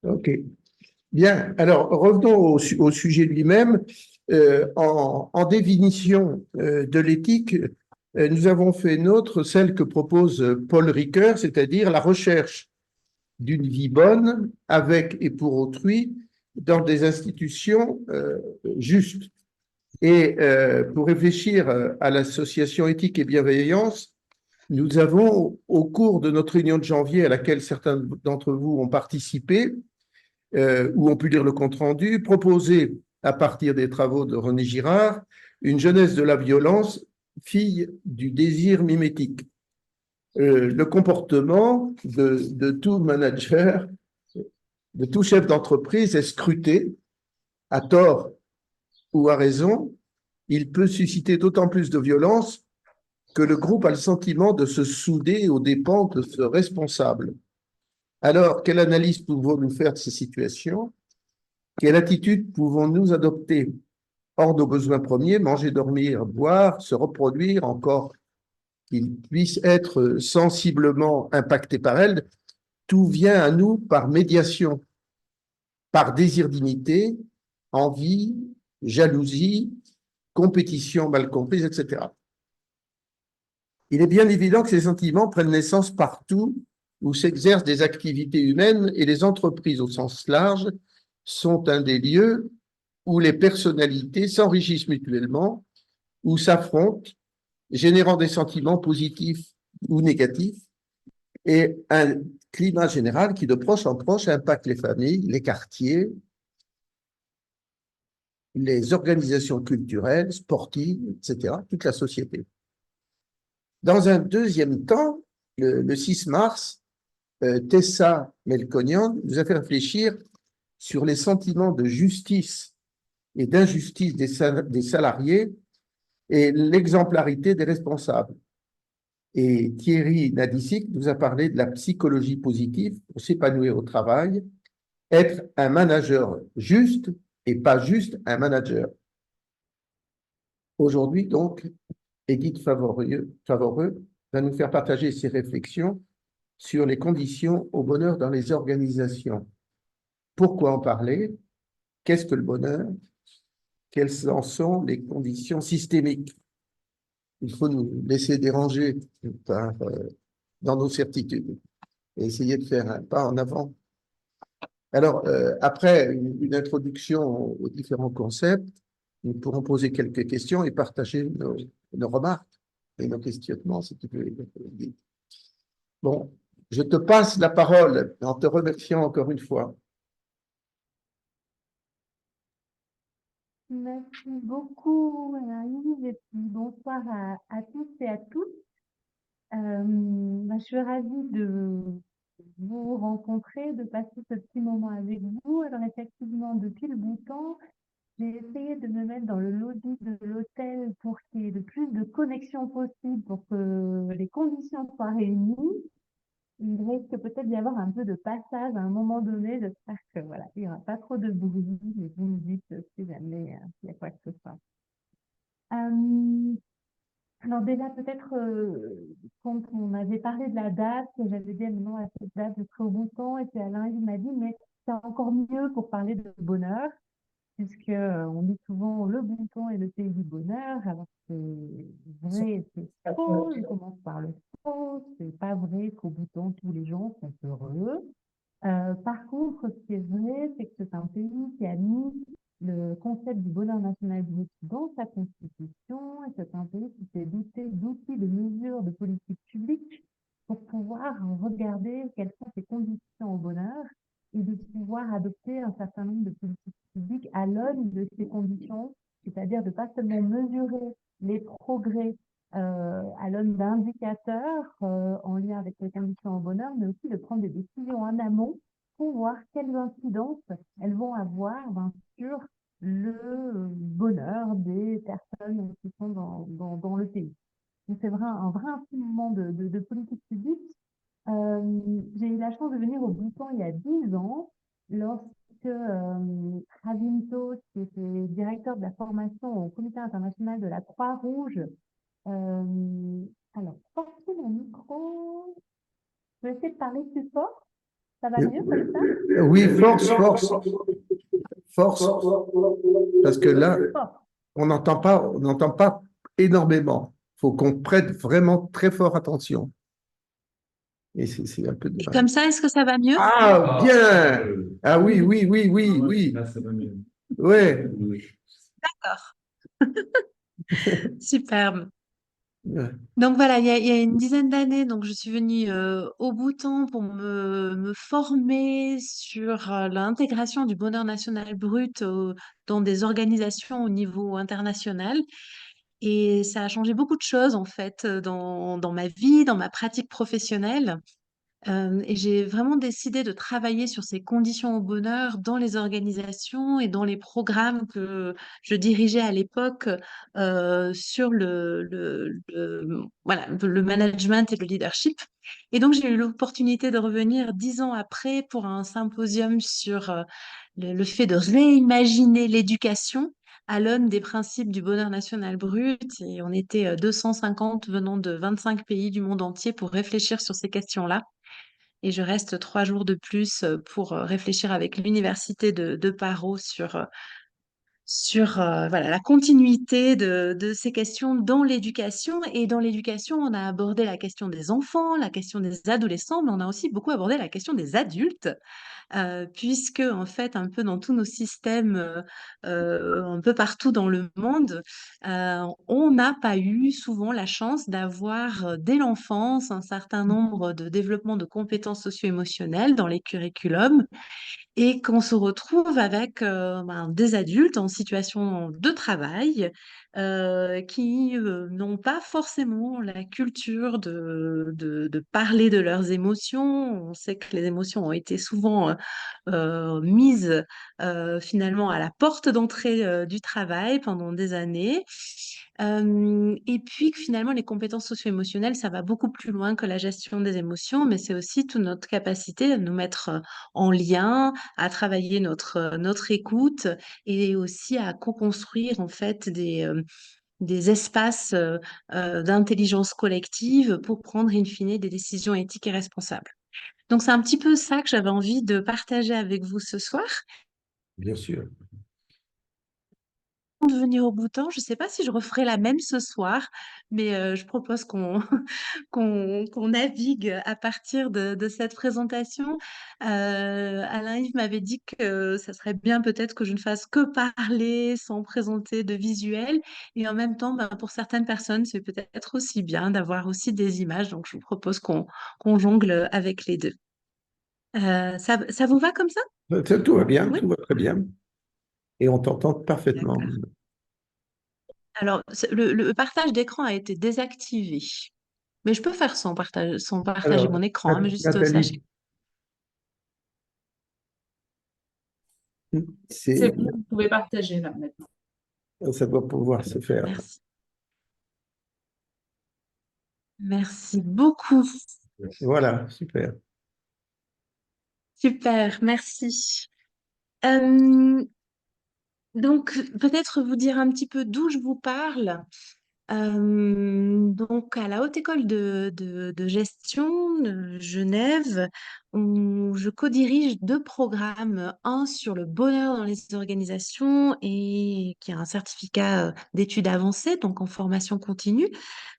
Ok. Bien. Alors, revenons au sujet lui-même. En définition de l'éthique, nous avons fait nôtre celle que propose Paul Ricoeur, c'est-à-dire la recherche d'une vie bonne avec et pour autrui dans des institutions justes. Et pour réfléchir à l'association éthique et bienveillance, nous avons, au cours de notre réunion de janvier à laquelle certains d'entre vous ont participé, ou ont pu lire le compte-rendu, proposé, à partir des travaux de René Girard, une jeunesse de la violence, fille du désir mimétique. Le comportement de tout manager, de tout chef d'entreprise est scruté, à tort ou à raison. Il peut susciter d'autant plus de violence que le groupe a le sentiment de se souder aux dépens de ce responsable. Alors, quelle analyse pouvons-nous faire de ces situations? Quelle attitude pouvons-nous adopter? Hors nos besoins premiers, manger, dormir, boire, se reproduire, encore qu'ils puissent être sensiblement impactés par elles, tout vient à nous par médiation, par désir d'imiter, envie, jalousie, compétition mal comprise, etc. Il est bien évident que ces sentiments prennent naissance partout où s'exercent des activités humaines et les entreprises au sens large sont un des lieux où les personnalités s'enrichissent mutuellement, où s'affrontent, générant des sentiments positifs ou négatifs, et un climat général qui, de proche en proche, impacte les familles, les quartiers, les organisations culturelles, sportives, etc., toute la société. Dans un deuxième temps, le 6 mars, Tessa Melkonian nous a fait réfléchir sur les sentiments de justice et d'injustice des salariés et l'exemplarité des responsables. Et Thierry Nadicic nous a parlé de la psychologie positive pour s'épanouir au travail, être un manager juste et pas juste un manager. Aujourd'hui, donc, Edith Favoreux va nous faire partager ses réflexions sur les conditions au bonheur dans les organisations. Pourquoi en parler? Qu'est-ce que le bonheur? Quelles en sont les conditions systémiques? Il faut nous laisser déranger dans nos certitudes et essayer de faire un pas en avant. Alors, après une introduction aux différents concepts, nous pourrons poser quelques questions et partager nos remarques et nos questionnements, si tu veux. Bon, je te passe la parole en te remerciant encore une fois. Merci beaucoup, Anaïs, et puis bonsoir à tous et à toutes. Je suis ravie de vous rencontrer, de passer ce petit moment avec vous. Alors effectivement, depuis le bout temps, j'ai essayé de me mettre dans le lobby de l'hôtel pour qu'il y ait le plus de connexions possible, pour que les conditions soient réunies. Il risque peut-être d'y avoir un peu de passage à un moment donné. J'espère que voilà, il n'y aura pas trop de bruit, mais vous me dites si jamais il y a quoi que ce soit. Alors déjà, peut-être, quand on avait parlé de la date, j'avais dit: «Non, à cette date, je serai au bon temps», et puis Alain, il m'a dit: «Mais c'est encore mieux pour parler de bonheur, puisque, on dit souvent le bon temps est le pays du bonheur». Alors c'est vrai et c'est faux. Je commence par le faux. C'est pas vrai qu'au bout temps, tous les gens sont heureux. Par contre, ce qui est vrai, c'est que c'est un pays qui a mis le concept du bonheur national brut dans sa constitution, et c'est un pays qui s'est doté d'outils, de mesures, de politiques publiques pour pouvoir regarder quelles sont ses conditions au bonheur et de pouvoir adopter un certain nombre de politiques publiques à l'aune de ces conditions, c'est-à-dire de pas seulement mesurer les progrès à l'aune d'indicateurs en lien avec les conditions au bonheur, mais aussi de prendre des décisions en amont pour voir quelles incidences elles vont avoir sur le bonheur des personnes qui sont dans le pays. Donc c'est vrai, un vrai instrument de politique publique. J'ai eu la chance de venir au Bhoutan il y a 10 ans, lorsque Ravinto, qui était directeur de la formation au Comité international de la Croix-Rouge, alors, portez mon micro. Je vais essayer de parler plus fort. Ça va mieux comme ça? Oui, force, parce que là, Fort. on n'entend pas énormément. Il faut qu'on prête vraiment très fort attention. Et c'est un peu Comme dommage. ça, est-ce que ça va mieux? Ah, bien! Ah oui, oui. Là, ça va mieux. Ouais. D'accord. Superbe. Ouais. Donc voilà, il y a une dizaine d'années, donc je suis venue au Bhoutan pour me former sur l'intégration du bonheur national brut dans des organisations au niveau international. Et ça a changé beaucoup de choses en fait dans ma vie, dans ma pratique professionnelle. Et j'ai vraiment décidé de travailler sur ces conditions au bonheur dans les organisations et dans les programmes que je dirigeais à l'époque sur voilà, le management et le leadership. Et donc, j'ai eu l'opportunité de revenir 10 ans après pour un symposium sur le fait de réimaginer l'éducation à l'aune des principes du bonheur national brut. Et on était 250 venant de 25 pays du monde entier pour réfléchir sur ces questions-là. Et je reste 3 jours de plus pour réfléchir avec l'université de Paro sur voilà, la continuité de ces questions dans l'éducation. Et dans l'éducation, on a abordé la question des enfants, la question des adolescents, mais on a aussi beaucoup abordé la question des adultes puisque en fait, un peu dans tous nos systèmes, un peu partout dans le monde, on n'a pas eu souvent la chance d'avoir, dès l'enfance, un certain nombre de développements de compétences socio-émotionnelles dans les curriculums et qu'on se retrouve avec des adultes en situation de travail qui n'ont pas forcément la culture de parler de leurs émotions. On sait que les émotions ont été souvent mises finalement à la porte d'entrée du travail pendant des années. Et puis que finalement, les compétences socio-émotionnelles, ça va beaucoup plus loin que la gestion des émotions, mais c'est aussi toute notre capacité à nous mettre en lien, à travailler notre écoute et aussi à co-construire en fait des espaces d'intelligence collective pour prendre in fine des décisions éthiques et responsables. Donc c'est un petit peu ça que j'avais envie de partager avec vous ce soir. Bien sûr. De venir au Bhoutan, je ne sais pas si je referai la même ce soir, mais je propose qu'on qu'on navigue à partir de cette présentation. Alain-Yves m'avait dit que ça serait bien peut-être que je ne fasse que parler sans présenter de visuel. Et en même temps, ben, pour certaines personnes, c'est peut-être aussi bien d'avoir aussi des images. Donc, je vous propose qu'on jongle avec les deux. Ça vous va comme ça? Tout va bien, Oui? tout va très bien. Et on t'entend parfaitement. D'accord. Alors, le partage d'écran a été désactivé. Mais je peux faire sans partager Alors, mon écran, hein, mais juste sachez. Nathalie, C'est c'est, bon, vous pouvez partager là maintenant. ça doit pouvoir se faire. Merci. Merci beaucoup. Voilà, super. Super, merci. Euh, donc, peut-être vous dire un petit peu d'où je vous parle. Donc, à la Haute École de gestion de Genève, je co-dirige 2 programmes, un sur le bonheur dans les organisations et qui a un certificat d'études avancées, donc en formation continue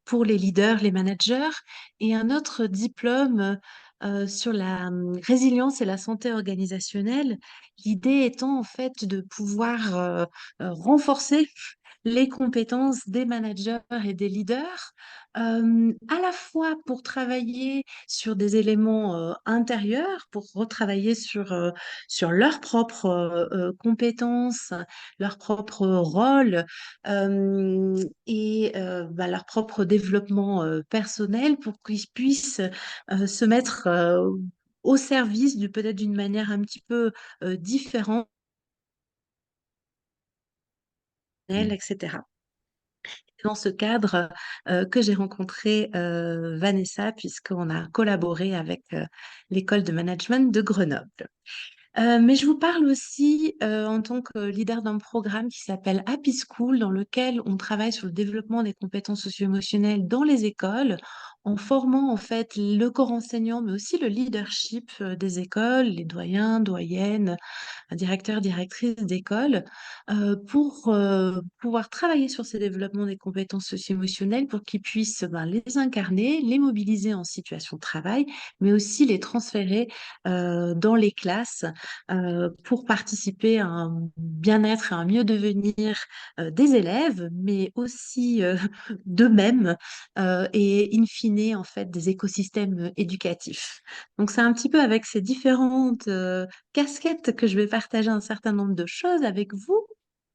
pour les leaders, les managers, et un autre diplôme sur la résilience et la santé organisationnelle. L'idée étant en fait de pouvoir renforcer les compétences des managers et des leaders, à la fois pour travailler sur des éléments intérieurs, pour retravailler sur leurs propres compétences, leur propre rôle et leur propre développement personnel pour qu'ils puissent se mettre au service peut-être d'une manière un petit peu différente, etc. Dans ce cadre que j'ai rencontré Vanessa, puisqu'on a collaboré avec l'école de management de Grenoble. Mais je vous parle aussi en tant que leader d'un programme qui s'appelle Happy School, dans lequel on travaille sur le développement des compétences socio-émotionnelles dans les écoles, en formant en fait le corps enseignant, mais aussi le leadership des écoles, les doyens, doyennes, directeurs, directrices d'école, pour pouvoir travailler sur ces développements des compétences socio-émotionnelles pour qu'ils puissent les incarner, les mobiliser en situation de travail, mais aussi les transférer dans les classes pour participer à un bien-être et un mieux devenir des élèves, mais aussi d'eux-mêmes et in fine, en fait, des écosystèmes éducatifs. Donc, c'est un petit peu avec ces différentes casquette que je vais partager un certain nombre de choses avec vous.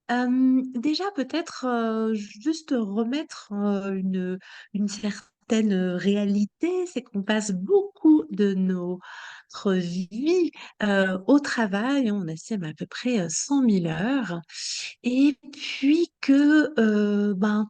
Déjà, peut-être juste remettre une certaine réalité, c'est qu'on passe beaucoup de notre vie au travail, on estime à peu près 100 000 heures, et puis que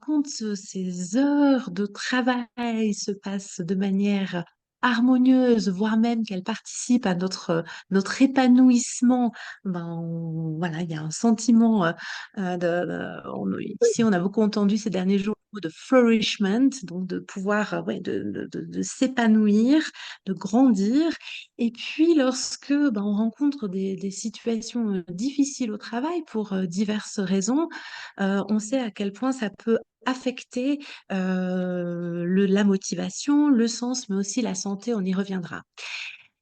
quand ces heures de travail se passent de manière harmonieuse, voire même qu'elles participent à notre épanouissement, voilà, il y a un sentiment ici, on a beaucoup entendu ces derniers jours le mot de flourishment, donc de pouvoir ouais, de s'épanouir, de grandir. Et puis, lorsque on rencontre des situations difficiles au travail pour diverses raisons, on sait à quel point ça peut affecter la motivation, le sens, mais aussi la santé, on y reviendra.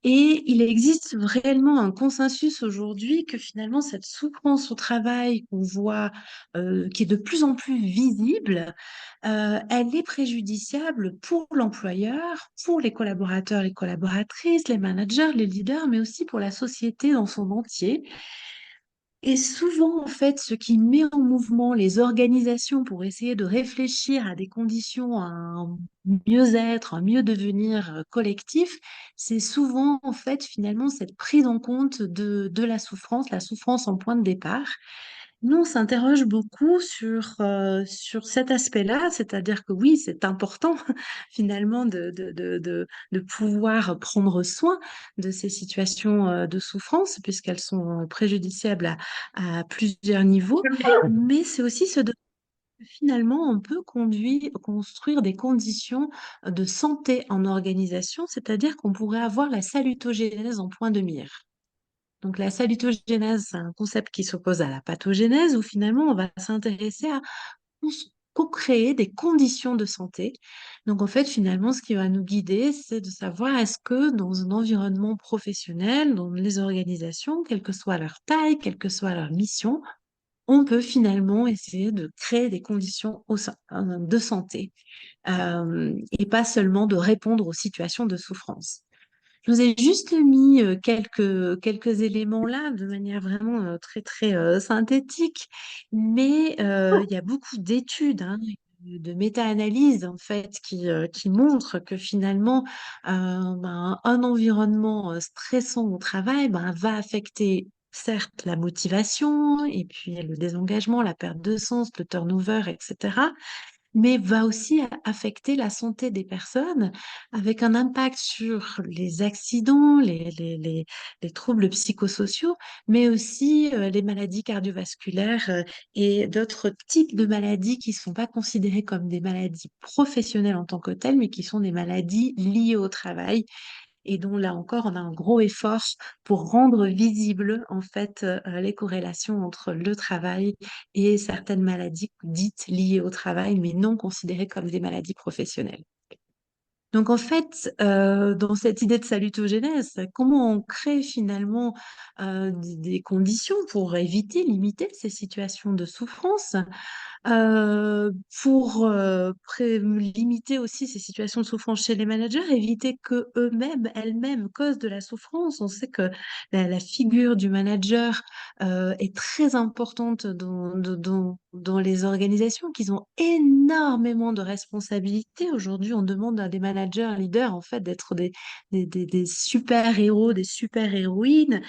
Et il existe réellement un consensus aujourd'hui que finalement cette souffrance au travail qu'on voit, qui est de plus en plus visible, elle est préjudiciable pour l'employeur, pour les collaborateurs, les collaboratrices, les managers, les leaders, mais aussi pour la société dans son entier. Et souvent, en fait, ce qui met en mouvement les organisations pour essayer de réfléchir à des conditions, à un mieux-être, un mieux devenir collectif, c'est souvent, en fait, finalement, cette prise en compte de la souffrance en point de départ. Nous, on s'interroge beaucoup sur cet aspect-là, c'est-à-dire que oui, c'est important finalement de pouvoir prendre soin de ces situations de souffrance, puisqu'elles sont préjudiciables à plusieurs niveaux, mais c'est aussi se demander que finalement on peut construire des conditions de santé en organisation, c'est-à-dire qu'on pourrait avoir la salutogénèse en point de mire. Donc la salutogénèse, c'est un concept qui s'oppose à la pathogénèse, où finalement on va s'intéresser à co-créer des conditions de santé. Donc en fait, finalement, ce qui va nous guider, c'est de savoir est-ce que dans un environnement professionnel, dans les organisations, quelle que soit leur taille, quelle que soit leur mission, on peut finalement essayer de créer des conditions de santé et pas seulement de répondre aux situations de souffrance. Je vous ai juste mis quelques éléments là de manière vraiment très très synthétique, mais il y a beaucoup d'études, hein, de méta-analyses en fait qui montrent que finalement un environnement stressant au travail va affecter certes la motivation et puis le désengagement, la perte de sens, le turnover, etc., mais va aussi affecter la santé des personnes avec un impact sur les accidents, les troubles psychosociaux, mais aussi les maladies cardiovasculaires et d'autres types de maladies qui ne sont pas considérées comme des maladies professionnelles en tant que telles, mais qui sont des maladies liées au travail et dont là encore on a un gros effort pour rendre visible en fait les corrélations entre le travail et certaines maladies dites liées au travail mais non considérées comme des maladies professionnelles. Donc en fait, dans cette idée de salutogénèse, comment on crée finalement des conditions pour éviter, limiter ces situations de souffrance pour limiter aussi ces situations de souffrance chez les managers, éviter que eux-mêmes, elles-mêmes causent de la souffrance. On sait que la figure du manager est très importante dans les organisations, qu'ils ont énormément de responsabilités. Aujourd'hui, on demande à des managers, leaders, en fait, d'être des super-héros, des super-héroïnes,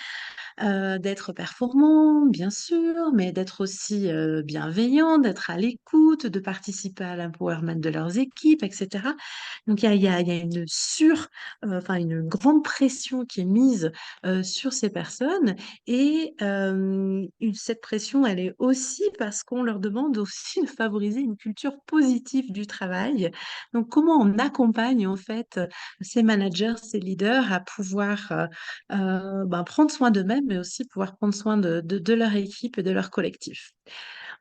d'être performant, bien sûr, mais d'être aussi bienveillant, d'être d'être à l'écoute, de participer à l'empowerment de leurs équipes, etc. Donc, il y a enfin, une grande pression qui est mise sur ces personnes. Et cette pression, elle est aussi parce qu'on leur demande aussi de favoriser une culture positive du travail. Donc, comment on accompagne en fait ces managers, ces leaders à pouvoir prendre soin d'eux-mêmes, mais aussi pouvoir prendre soin de leur équipe et de leur collectif.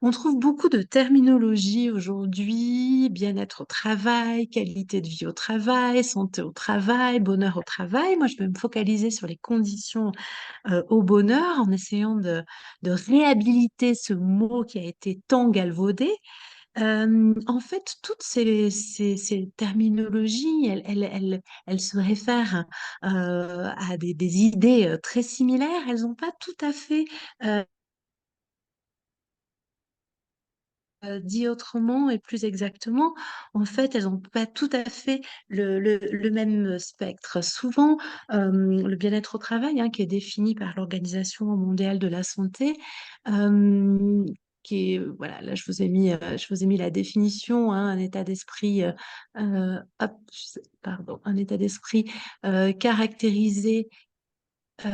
On trouve beaucoup de terminologie aujourd'hui, bien-être au travail, qualité de vie au travail, santé au travail, bonheur au travail. Moi, je vais me focaliser sur les conditions au bonheur en essayant de réhabiliter ce mot qui a été tant galvaudé. En fait, toutes ces terminologies, elles se réfèrent à des idées très similaires. Elles n'ont pas tout à fait dit autrement et plus exactement, en fait, elles n'ont pas tout à fait le même spectre. Souvent, le bien-être au travail, hein, qui est défini par l'Organisation mondiale de la santé, qui est, voilà, là, je vous ai mis la définition, hein, un état d'esprit, hop, pardon, un état d'esprit caractérisé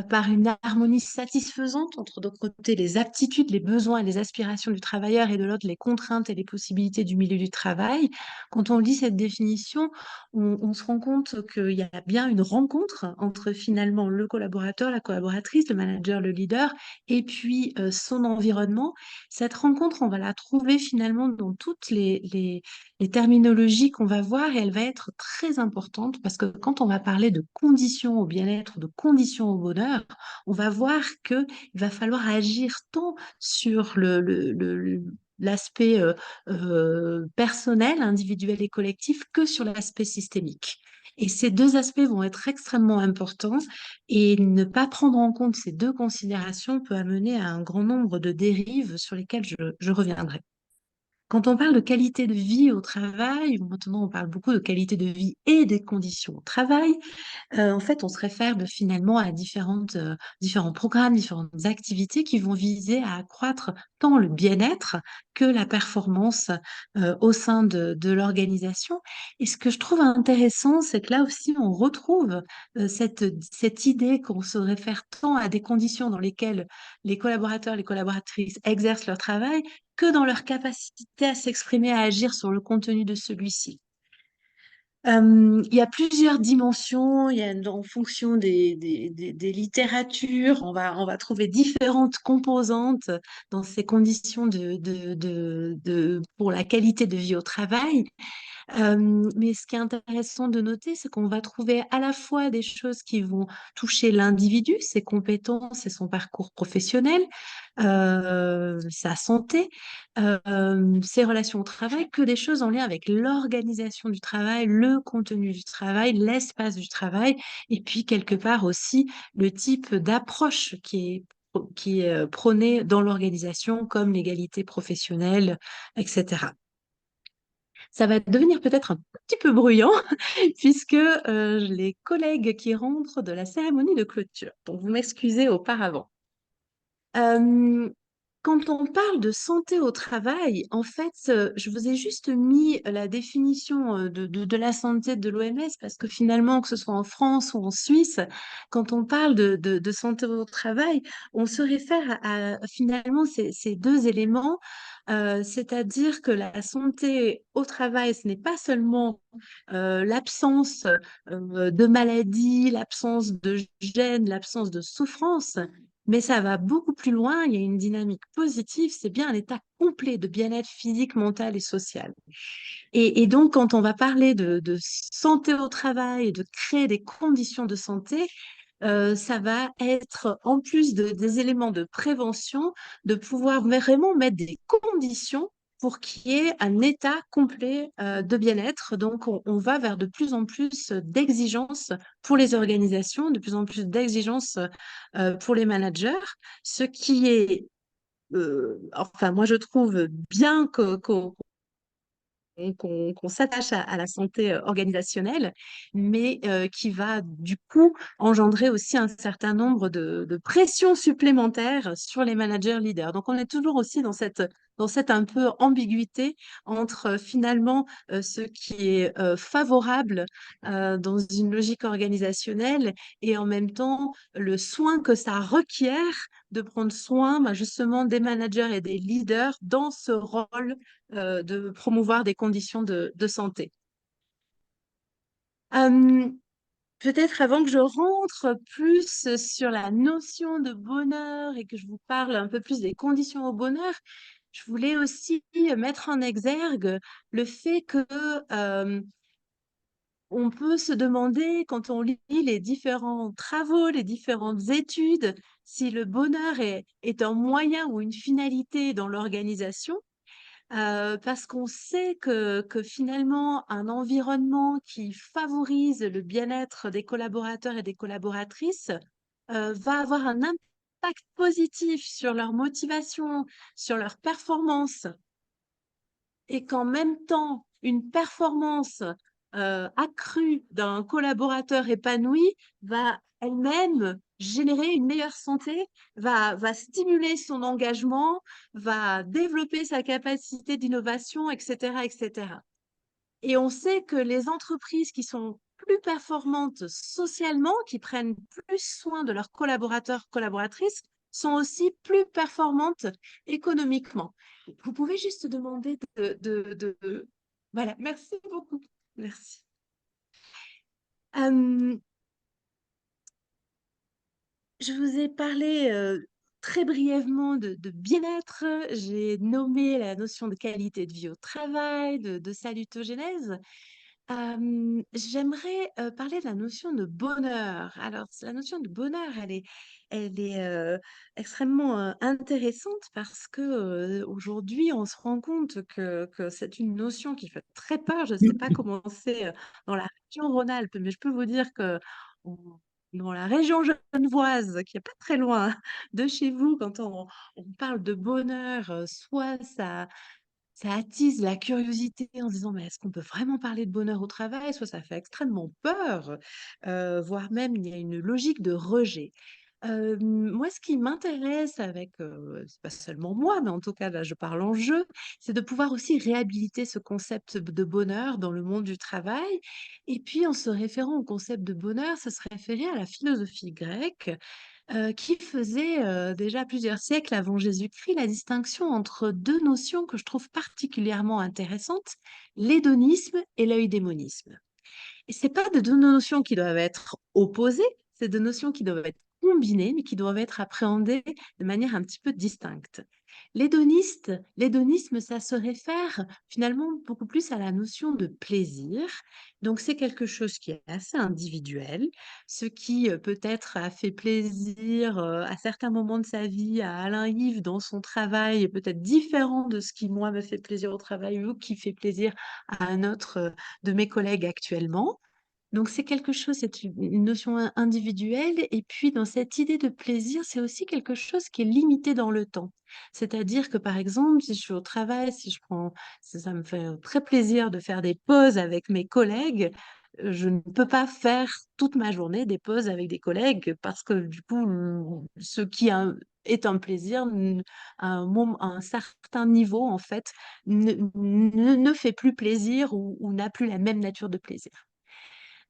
par une harmonie satisfaisante entre d'un côté les aptitudes, les besoins et les aspirations du travailleur et de l'autre les contraintes et les possibilités du milieu du travail. Quand on lit cette définition, on se rend compte qu'il y a bien une rencontre entre finalement le collaborateur, la collaboratrice, le manager, le leader et puis son environnement. Cette rencontre, on va la trouver finalement dans toutes les terminologies qu'on va voir et elle va être très importante parce que quand on va parler de conditions au bien-être, de conditions au bonheur, on va voir qu'il va falloir agir tant sur l'aspect personnel, individuel et collectif que sur l'aspect systémique. Et ces deux aspects vont être extrêmement importants et ne pas prendre en compte ces deux considérations peut amener à un grand nombre de dérives sur lesquelles je reviendrai. Quand on parle de qualité de vie au travail, maintenant on parle beaucoup de qualité de vie et des conditions au travail, en fait, on se réfère finalement à différents programmes, différentes activités qui vont viser à accroître tant le bien-être que la performance au sein de l'organisation. Et ce que je trouve intéressant, c'est que là aussi, on retrouve cette idée qu'on se réfère tant à des conditions dans lesquelles les collaborateurs, les collaboratrices exercent leur travail que dans leur capacité à s'exprimer, à agir sur le contenu de celui-ci. Il y a plusieurs dimensions, en fonction des littératures, on va trouver différentes composantes dans ces conditions pour la qualité de vie au travail. Mais ce qui est intéressant de noter, c'est qu'on va trouver à la fois des choses qui vont toucher l'individu, ses compétences et son parcours professionnel, sa santé, ses relations au travail, que des choses en lien avec l'organisation du travail, le contenu du travail, l'espace du travail, et puis quelque part aussi le type d'approche qui est prônée dans l'organisation, comme l'égalité professionnelle, etc. Ça va devenir peut-être un petit peu bruyant puisque les collègues qui rentrent de la cérémonie de clôture. Donc, vous m'excusez auparavant. Quand on parle de santé au travail, en fait, je vous ai juste mis la définition de la santé de l'OMS parce que finalement, que ce soit en France ou en Suisse, quand on parle de santé au travail, on se réfère à finalement ces deux éléments, c'est-à-dire que la santé au travail, ce n'est pas seulement l'absence de maladie, l'absence de gêne, l'absence de souffrance, mais ça va beaucoup plus loin, il y a une dynamique positive, c'est bien un état complet de bien-être physique, mental et social. Et donc, quand on va parler de santé au travail et de créer des conditions de santé, ça va être, en plus des éléments de prévention, de pouvoir vraiment mettre des conditions pour qu'il y ait un état complet de bien-être. Donc, on va vers de plus en plus d'exigences pour les organisations, de plus en plus d'exigences pour les managers, ce qui est, enfin, moi, je trouve bien qu'on s'attache à la santé organisationnelle, mais qui va du coup engendrer aussi un certain nombre de pressions supplémentaires sur les managers leaders. Donc, on est toujours aussi dans dans cette un peu ambiguïté entre finalement ce qui est favorable dans une logique organisationnelle et en même temps le soin que ça requiert de prendre soin justement des managers et des leaders dans ce rôle de promouvoir des conditions de santé. Peut-être avant que je rentre plus sur la notion de bonheur et que je vous parle un peu plus des conditions au bonheur, je voulais aussi mettre en exergue le fait que on peut se demander, quand on lit les différents travaux, les différentes études, si le bonheur est un moyen ou une finalité dans l'organisation. Parce qu'on sait que finalement, un environnement qui favorise le bien-être des collaborateurs et des collaboratrices, va avoir un impact positif sur leur motivation, sur leur performance et qu'en même temps, une performance, accrue d'un collaborateur épanoui va elle-même générer une meilleure santé, va stimuler son engagement, va développer sa capacité d'innovation, et cetera, et cetera. Et on sait que les entreprises qui sont plus performantes socialement, qui prennent plus soin de leurs collaborateurs, collaboratrices, sont aussi plus performantes économiquement. Vous pouvez juste demander Voilà, merci beaucoup. Merci. Je vous ai parlé très brièvement de bien-être. J'ai nommé la notion de qualité de vie au travail, de salutogénèse. J'aimerais parler de la notion de bonheur. Alors, la notion de bonheur, elle est extrêmement intéressante parce que aujourd'hui, on se rend compte que c'est une notion qui fait très peur. Je ne sais pas comment c'est dans la région Rhône-Alpes, mais je peux vous dire que on- dans la région genevoise, qui est pas très loin de chez vous, quand on parle de bonheur, soit ça attise la curiosité en se disant: «Mais est-ce qu'on peut vraiment parler de bonheur au travail?» Soit ça fait extrêmement peur, voire même il y a une logique de rejet. Moi, ce qui m'intéresse avec, c'est pas seulement moi, mais en tout cas là je parle en jeu, c'est de pouvoir aussi réhabiliter ce concept de bonheur dans le monde du travail et puis en se référant au concept de bonheur, c'est se référer à la philosophie grecque qui faisait déjà plusieurs siècles avant Jésus-Christ la distinction entre deux notions que je trouve particulièrement intéressantes, l'hédonisme et l'eudémonisme. Et c'est pas de deux notions qui doivent être opposées, c'est deux notions qui doivent être combinées, mais qui doivent être appréhendées de manière un petit peu distincte. L'hédonisme, ça se réfère finalement beaucoup plus à la notion de plaisir. Donc c'est quelque chose qui est assez individuel. Ce qui peut-être a fait plaisir à certains moments de sa vie à Alain Yves dans son travail est peut-être différent de ce qui moi me fait plaisir au travail ou qui fait plaisir à un autre de mes collègues actuellement. Donc c'est quelque chose, c'est une notion individuelle et puis dans cette idée de plaisir, c'est aussi quelque chose qui est limité dans le temps. C'est-à-dire que, par exemple, si je suis au travail, si je prends ça me fait très plaisir de faire des pauses avec mes collègues, je ne peux pas faire toute ma journée des pauses avec des collègues parce que du coup, ce qui est un plaisir, à un certain niveau, en fait, ne fait plus plaisir ou n'a plus la même nature de plaisir.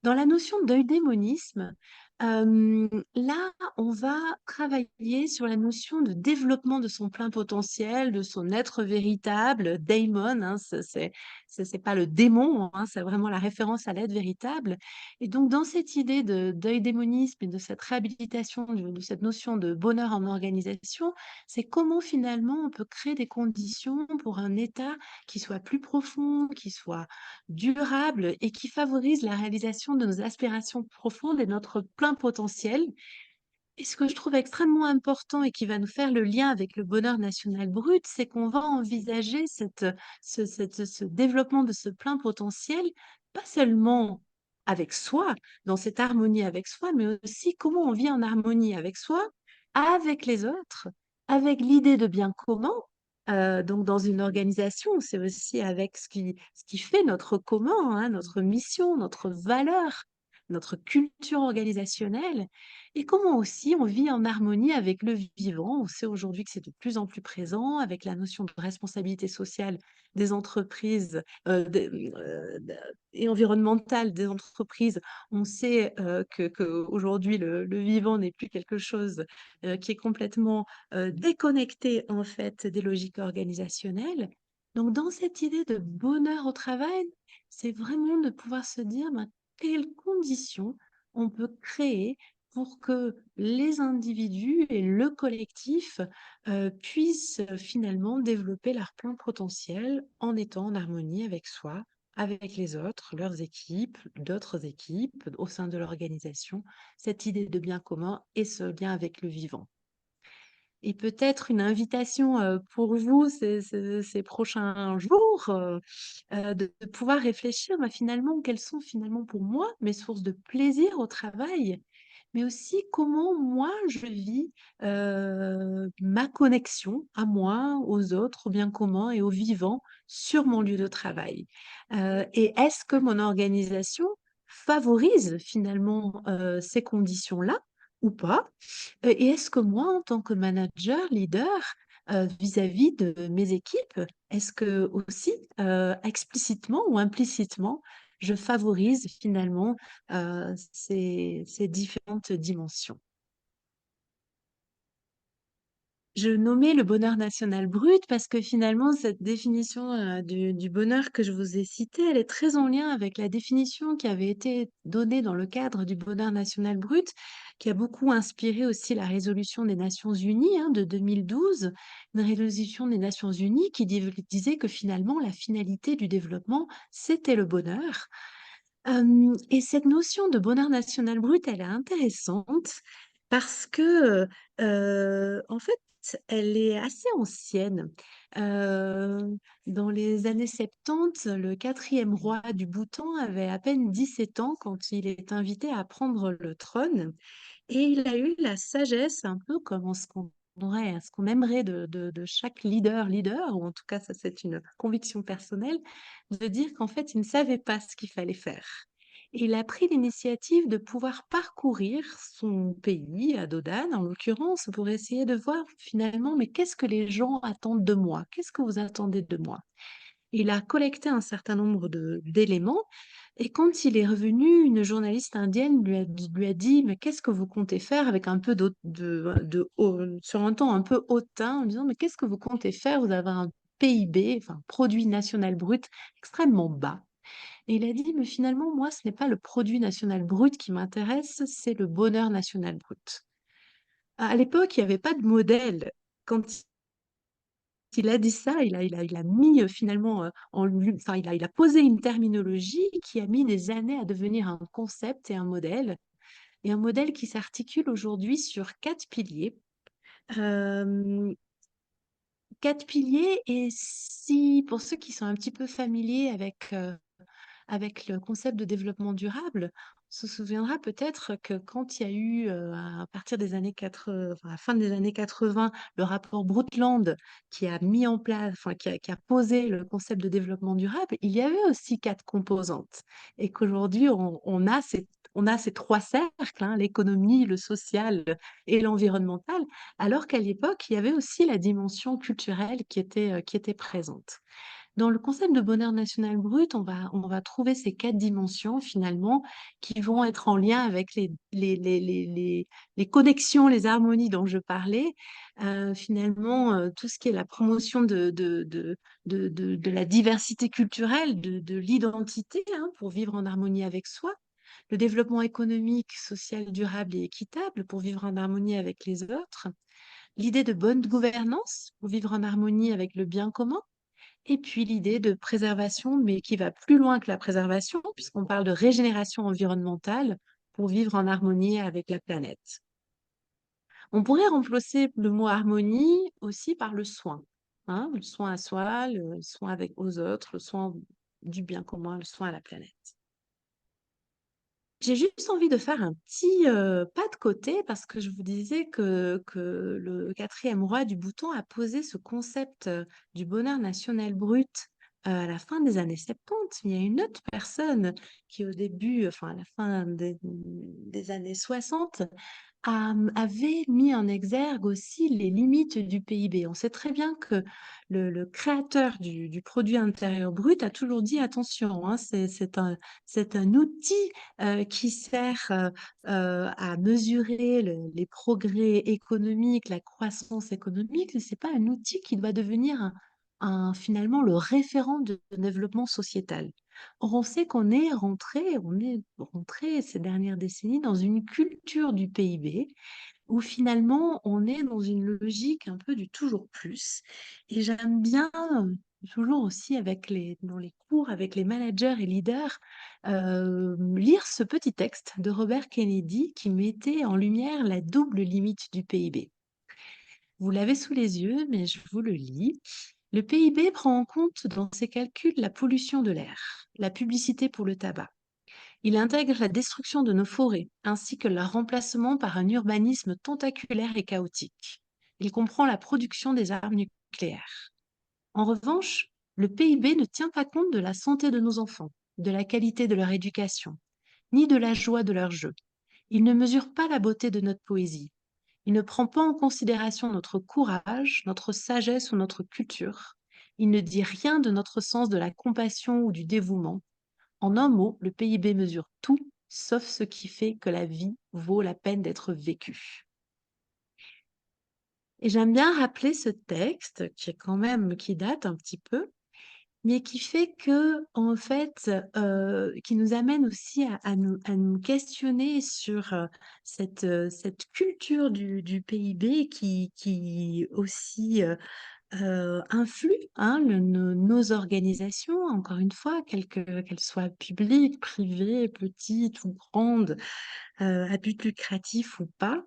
Dans la notion d'eudémonisme, là, on va travailler sur la notion de développement de son plein potentiel, de son être véritable, daimon, hein, c'est pas le démon, hein, c'est vraiment la référence à l'être véritable. Et donc, dans cette idée d'eudémonisme et de cette réhabilitation de cette notion de bonheur en organisation, c'est comment finalement on peut créer des conditions pour un état qui soit plus profond, qui soit durable et qui favorise la réalisation de nos aspirations profondes et notre plein potentiel. Et ce que je trouve extrêmement important et qui va nous faire le lien avec le bonheur national brut, c'est qu'on va envisager ce développement de ce plein potentiel, pas seulement avec soi, dans cette harmonie avec soi, mais aussi comment on vit en harmonie avec soi, avec les autres, avec l'idée de bien commun. Donc dans une organisation, c'est aussi avec ce qui fait notre commun, hein, notre mission, notre valeur. notre culture organisationnelle et comment aussi on vit en harmonie avec le vivant. On sait aujourd'hui que c'est de plus en plus présent avec la notion de responsabilité sociale des entreprises et environnementale des entreprises. On sait que aujourd'hui le vivant n'est plus quelque chose qui est complètement déconnecté en fait des logiques organisationnelles. Donc dans cette idée de bonheur au travail, c'est vraiment de pouvoir se dire ben, quelles conditions on peut créer pour que les individus et le collectif puissent finalement développer leur plein potentiel en étant en harmonie avec soi, avec les autres, leurs équipes, d'autres équipes au sein de l'organisation, cette idée de bien commun et ce lien avec le vivant. Et peut-être une invitation pour vous ces prochains jours, de pouvoir réfléchir finalement quelles sont finalement pour moi mes sources de plaisir au travail, mais aussi comment moi je vis ma connexion à moi, aux autres, au bien commun et au vivant sur mon lieu de travail. Et est-ce que mon organisation favorise finalement ces conditions-là ou pas? Et est-ce que moi, en tant que manager, leader, vis-à-vis de mes équipes, est-ce que aussi, explicitement ou implicitement, je favorise finalement, ces différentes dimensions? Je nommais le bonheur national brut parce que finalement, cette définition du bonheur que je vous ai citée, elle est très en lien avec la définition qui avait été donnée dans le cadre du bonheur national brut, qui a beaucoup inspiré aussi la résolution des Nations Unies de 2012, une résolution des Nations Unies qui disait que finalement, la finalité du développement, c'était le bonheur. Et cette notion de bonheur national brut, elle est intéressante parce que, en fait, elle est assez ancienne. Dans les années 70, le 4e roi du Bhoutan avait à peine 17 ans quand il est invité à prendre le trône et il a eu la sagesse, un peu comme ce qu'on aimerait de chaque leader, ou en tout cas ça c'est une conviction personnelle, de dire qu'en fait il ne savait pas ce qu'il fallait faire. Et il a pris l'initiative de pouvoir parcourir son pays, à Dodane en l'occurrence, pour essayer de voir finalement, mais qu'est-ce que les gens attendent de moi? Qu'est-ce que vous attendez de moi? Il a collecté un certain nombre d'éléments et quand il est revenu, une journaliste indienne lui a dit: «Mais qu'est-ce que vous comptez faire?» avec un peu sur un ton un peu hautain, en disant: «Mais qu'est-ce que vous comptez faire? Vous avez un PIB, enfin, produit national brut, extrêmement bas». Et il a dit: «Mais finalement, moi, ce n'est pas le produit national brut qui m'intéresse, c'est le bonheur national brut». À l'époque, il n'y avait pas de modèle. Quand il a dit ça, il a mis finalement enfin, il a posé une terminologie qui a mis des années à devenir un concept et un modèle qui s'articule aujourd'hui sur 4 piliers. Euh, 4 piliers, et si, pour ceux qui sont un petit peu familiers avec le concept de développement durable, on se souviendra peut-être que quand il y a eu, à partir des années 80, enfin, à la fin des années 80, le rapport Brundtland qui a mis en place, enfin, qui a posé le concept de développement durable, il y avait aussi 4 composantes. Et qu'aujourd'hui, on a ces 3 cercles, l'économie, le social et l'environnemental, alors qu'à l'époque, il y avait aussi la dimension culturelle qui était présente. Dans le concept de bonheur national brut, on va trouver ces 4 dimensions finalement qui vont être en lien avec les connexions, les harmonies dont je parlais. Finalement, tout ce qui est la promotion de la diversité culturelle, de l'identité pour vivre en harmonie avec soi. Le développement économique, social, durable et équitable pour vivre en harmonie avec les autres. L'idée de bonne gouvernance pour vivre en harmonie avec le bien commun. Et puis l'idée de préservation, mais qui va plus loin que la préservation, puisqu'on parle de régénération environnementale pour vivre en harmonie avec la planète. On pourrait remplacer le mot harmonie aussi par le soin. Le soin à soi, le soin aux autres, le soin du bien commun, le soin à la planète. J'ai juste envie de faire un petit pas de côté parce que je vous disais que le 4e roi du Bhoutan a posé ce concept du bonheur national brut à la fin des années 70. Il y a une autre personne qui au début, enfin à la fin des années 60, avait mis en exergue aussi les limites du PIB. On sait très bien que le créateur du produit intérieur brut a toujours dit attention, hein, c'est un outil qui sert à mesurer les progrès économiques, la croissance économique, mais c'est pas un outil qui doit devenir finalement le référent de développement sociétal. Or, on sait on est rentré ces dernières décennies dans une culture du PIB où finalement on est dans une logique un peu du toujours plus. Et j'aime bien toujours aussi dans les cours avec les managers et leaders, lire ce petit texte de Robert Kennedy qui mettait en lumière la double limite du PIB. Vous l'avez sous les yeux, mais je vous le lis. Le PIB prend en compte dans ses calculs la pollution de l'air, la publicité pour le tabac. Il intègre la destruction de nos forêts, ainsi que leur remplacement par un urbanisme tentaculaire et chaotique. Il comprend la production des armes nucléaires. En revanche, le PIB ne tient pas compte de la santé de nos enfants, de la qualité de leur éducation, ni de la joie de leur jeu. Il ne mesure pas la beauté de notre poésie. Il ne prend pas en considération notre courage, notre sagesse ou notre culture. Il ne dit rien de notre sens de la compassion ou du dévouement. En un mot, le PIB mesure tout, sauf ce qui fait que la vie vaut la peine d'être vécue. Et j'aime bien rappeler ce texte qui date un petit peu, mais qui fait que, en fait, qui nous amène aussi à nous questionner sur cette culture du PIB qui aussi influe hein, nos organisations, encore une fois, qu'elles soient publiques, privées, petites ou grandes, à but lucratif ou pas.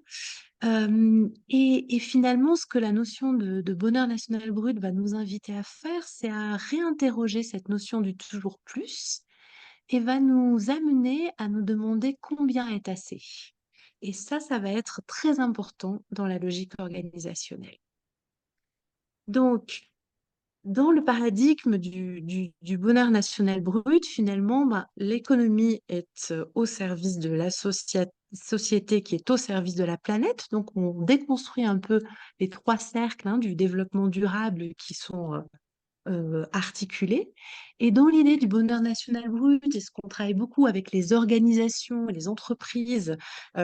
Et finalement, ce que la notion de bonheur national brut va nous inviter à faire, c'est à réinterroger cette notion du toujours plus et va nous amener à nous demander combien est assez. Et ça va être très important dans la logique organisationnelle. Donc, dans le paradigme du bonheur national brut, finalement, l'économie est au service de la société qui est au service de la planète. Donc, on déconstruit un peu les trois cercles hein, du développement durable qui sont articulés. Et dans l'idée du bonheur national brut, est-ce qu'on travaille beaucoup avec les organisations et les entreprises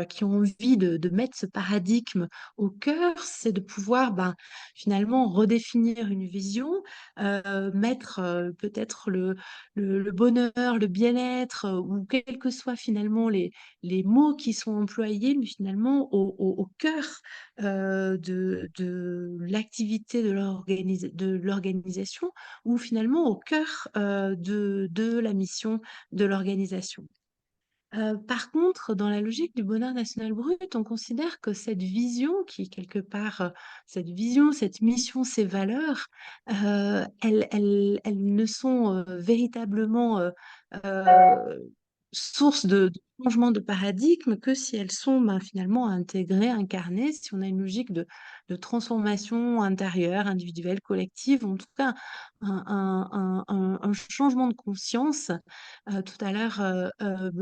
qui ont envie de mettre ce paradigme au cœur, c'est de pouvoir finalement redéfinir une vision, mettre peut-être le bonheur, le bien-être, ou quels que soient finalement les mots qui sont employés, mais finalement au cœur de l'activité de l'organisation ou finalement au cœur de la mission de l'organisation. Par contre, dans la logique du bonheur national brut, on considère que cette vision qui, quelque part, cette vision, cette mission, ces valeurs, elles ne sont véritablement source de changement de paradigme que si elles sont finalement intégrées, incarnées, si on a une logique de transformation intérieure, individuelle, collective, en tout cas un changement de conscience. Tout à l'heure,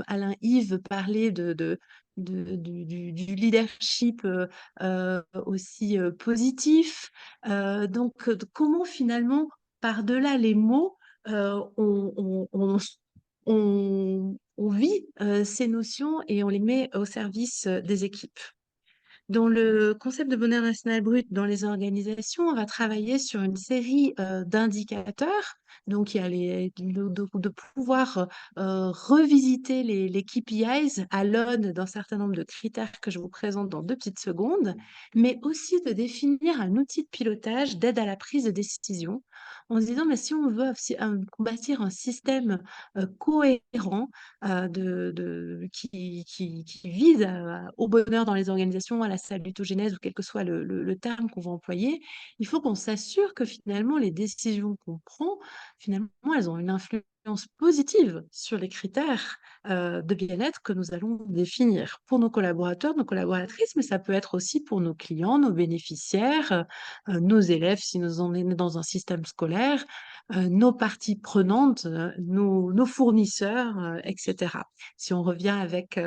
Alain-Yves parlait du leadership aussi positif. Donc, comment finalement, par-delà les mots, on vit ces notions et on les met au service des équipes. Dans le concept de bonheur national brut dans les organisations, on va travailler sur une série d'indicateurs. Donc, il y a de pouvoir revisiter les KPIs à l'aune d'un certain nombre de critères que je vous présente dans 2 petites secondes, mais aussi de définir un outil de pilotage d'aide à la prise de décision en se disant, mais si on veut bâtir un système cohérent qui vise au bonheur dans les organisations, à la salutogénèse ou quel que soit le terme qu'on va employer, il faut qu'on s'assure que finalement les décisions qu'on prend, finalement, elles ont une influence positive sur les critères de bien-être que nous allons définir pour nos collaborateurs, nos collaboratrices, mais ça peut être aussi pour nos clients, nos bénéficiaires, nos élèves si nous en sommes dans un système scolaire, nos parties prenantes, nos fournisseurs, etc. Si on revient avec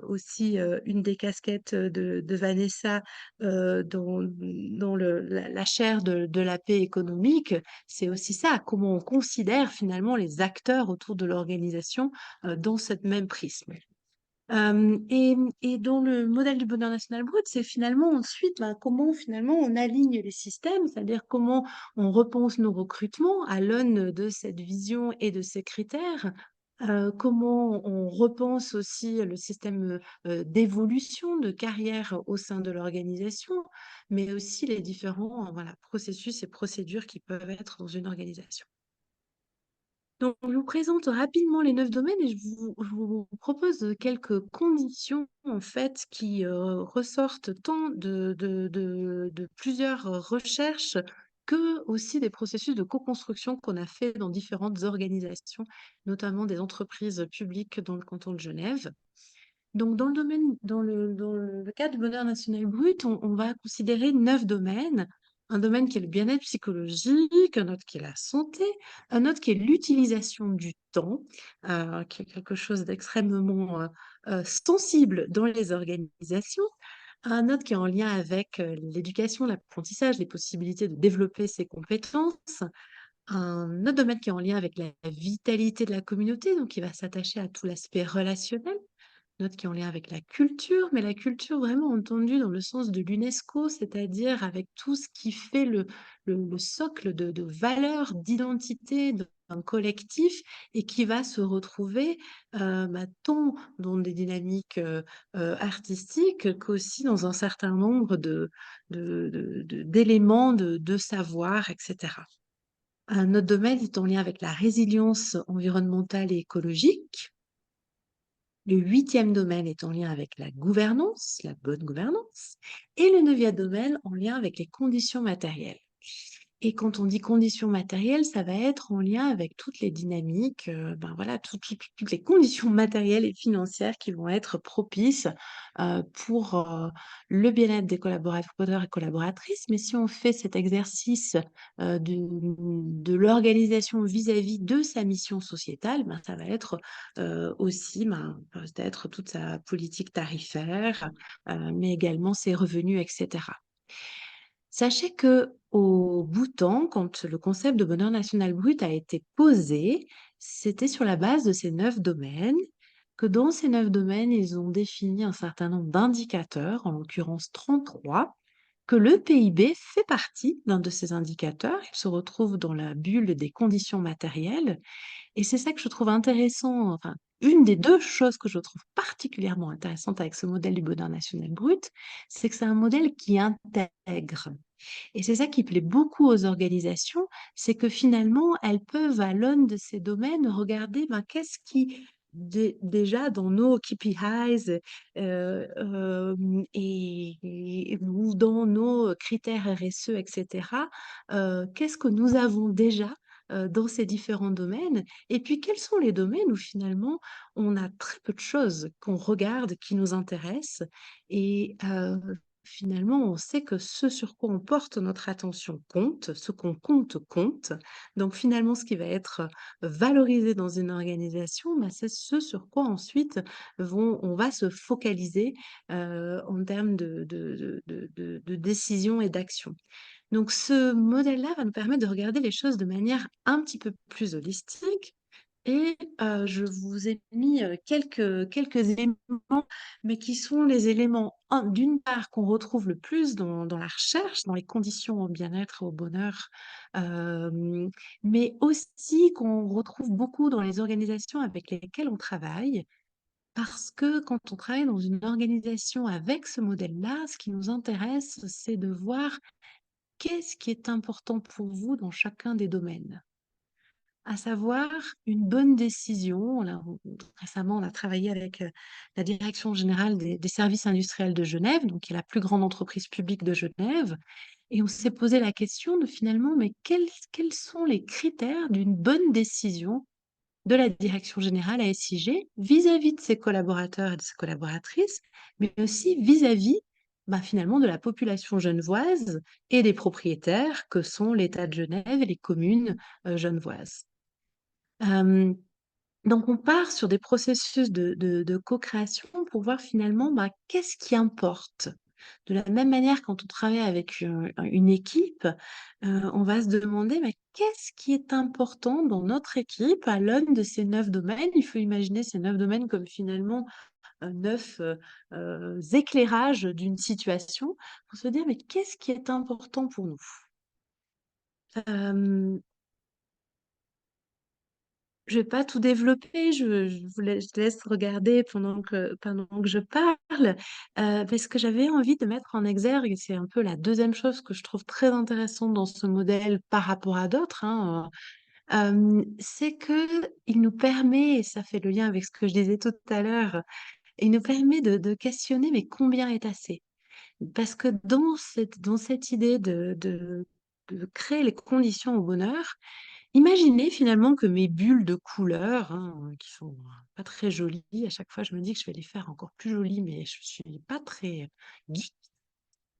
aussi une des casquettes de Vanessa dans la chaire de la paix économique, c'est aussi ça, comment on considère finalement les acteurs autour de l'organisation dans cette même prisme. Et dans le modèle du bonheur national brut, c'est finalement ensuite comment finalement on aligne les systèmes, c'est-à-dire comment on repense nos recrutements à l'aune de cette vision et de ces critères. Comment on repense aussi le système d'évolution de carrière au sein de l'organisation, mais aussi les différents voilà, processus et procédures qui peuvent être dans une organisation. Donc, je vous présente rapidement les 9 domaines et je vous propose quelques conditions en fait qui ressortent tant de plusieurs recherches que aussi des processus de co-construction qu'on a fait dans différentes organisations, notamment des entreprises publiques dans le canton de Genève. Donc, dans le cadre du bonheur national brut, on va considérer 9 domaines. Un domaine qui est le bien-être psychologique, un autre qui est la santé, un autre qui est l'utilisation du temps, qui est quelque chose d'extrêmement sensible dans les organisations. Un autre qui est en lien avec l'éducation, l'apprentissage, les possibilités de développer ses compétences. Un autre domaine qui est en lien avec la vitalité de la communauté, donc qui va s'attacher à tout l'aspect relationnel. Note qui est en lien avec la culture, mais la culture vraiment entendue dans le sens de l'UNESCO, c'est-à-dire avec tout ce qui fait le socle de valeurs, d'identité d'un collectif et qui va se retrouver tant dans des dynamiques artistiques qu'aussi dans un certain nombre d'éléments de savoir, etc. Un autre domaine est en lien avec la résilience environnementale et écologique. Le 8e domaine est en lien avec la gouvernance, la bonne gouvernance, et le 9e domaine en lien avec les conditions matérielles. Et quand on dit conditions matérielles, ça va être en lien avec toutes les dynamiques, voilà, toutes les conditions matérielles et financières qui vont être propices pour le bien-être des collaborateurs et collaboratrices. Mais si on fait cet exercice de l'organisation vis-à-vis de sa mission sociétale, ça va être aussi peut-être toute sa politique tarifaire, mais également ses revenus, etc. Sachez que au Bhoutan, quand le concept de bonheur national brut a été posé, c'était sur la base de ces 9 domaines, que dans ces 9 domaines, ils ont défini un certain nombre d'indicateurs, en l'occurrence 33, que le PIB fait partie d'un de ces indicateurs. Il se retrouve dans la bulle des conditions matérielles. Et c'est ça que je trouve intéressant, enfin, une des 2 choses que je trouve particulièrement intéressantes avec ce modèle du bonheur national brut, c'est que c'est un modèle qui intègre. Et c'est ça qui plaît beaucoup aux organisations, c'est que finalement, elles peuvent, à l'aune de ces domaines, regarder qu'est-ce qui, déjà dans nos KPIs ou dans nos critères RSE, etc., qu'est-ce que nous avons déjà dans ces différents domaines, et puis quels sont les domaines où finalement on a très peu de choses qu'on regarde, qui nous intéressent, et finalement, on sait que ce sur quoi on porte notre attention compte, ce qu'on compte compte. Donc finalement, ce qui va être valorisé dans une organisation, c'est ce sur quoi ensuite on va se focaliser en termes de décision et d'action. Donc ce modèle-là va nous permettre de regarder les choses de manière un petit peu plus holistique. Et je vous ai mis quelques éléments, mais qui sont les éléments, d'une part, qu'on retrouve le plus dans la recherche, dans les conditions au bien-être et au bonheur, mais aussi qu'on retrouve beaucoup dans les organisations avec lesquelles on travaille. Parce que quand on travaille dans une organisation avec ce modèle-là, ce qui nous intéresse, c'est de voir qu'est-ce qui est important pour vous dans chacun des domaines. À savoir une bonne décision. Récemment, on a travaillé avec la Direction générale des services industriels de Genève, donc qui est la plus grande entreprise publique de Genève, et on s'est posé la question de finalement, mais quels sont les critères d'une bonne décision de la Direction générale à SIG vis-à-vis de ses collaborateurs et de ses collaboratrices, mais aussi vis-à-vis finalement de la population genevoise et des propriétaires que sont l'État de Genève et les communes genevoises. Euh, donc on part sur des processus de co-création pour voir finalement qu'est-ce qui importe. De la même manière, quand on travaille avec une équipe, on va se demander qu'est-ce qui est important dans notre équipe à l'aune de ces 9 domaines. Il faut imaginer ces 9 domaines comme finalement 9 éclairages d'une situation pour se dire qu'est-ce qui est important pour nous. Je vais pas tout développer, je te laisse regarder pendant que je parle, parce que j'avais envie de mettre en exergue, et c'est un peu la deuxième chose que je trouve très intéressante dans ce modèle par rapport à d'autres, hein, c'est qu'il nous permet, et ça fait le lien avec ce que je disais tout à l'heure, il nous permet de questionner mais combien est assez? Parce que dans cette idée de créer les conditions au bonheur, imaginez finalement que mes bulles de couleurs, hein, qui sont pas très jolies, à chaque fois je me dis que je vais les faire encore plus jolies, mais je suis pas très geek.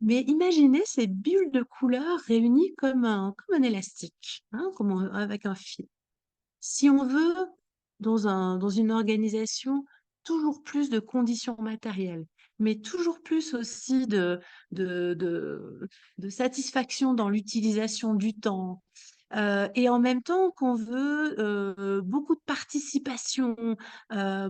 Mais imaginez ces bulles de couleurs réunies comme un élastique, hein, avec un fil. Si on veut, dans une organisation, toujours plus de conditions matérielles, mais toujours plus aussi de, de, de satisfaction dans l'utilisation du temps, et en même temps qu'on veut beaucoup de participation,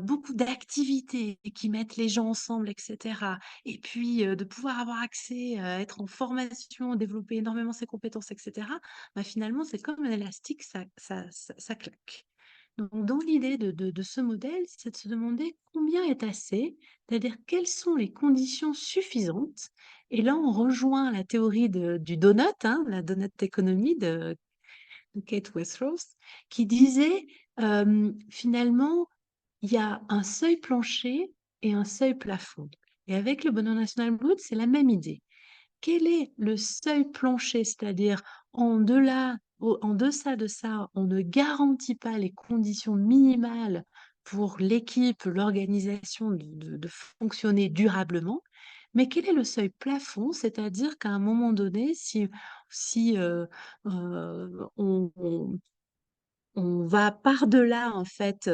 beaucoup d'activités qui mettent les gens ensemble, etc. Et puis de pouvoir avoir accès à être en formation, développer énormément ses compétences, etc. Finalement, c'est comme un élastique, ça claque. Donc, dans l'idée de ce modèle, c'est de se demander combien est assez, c'est-à-dire quelles sont les conditions suffisantes. Et là, on rejoint la théorie du donut, hein, la donut économie de Kate Westros, qui disait finalement, il y a un seuil plancher et un seuil plafond. Et avec le bonheur national brut, c'est la même idée. Quel est le seuil plancher, c'est-à-dire en deçà de ça, on ne garantit pas les conditions minimales pour l'équipe, l'organisation de fonctionner durablement, mais quel est le seuil plafond, c'est-à-dire qu'à un moment donné, si on va par-delà en fait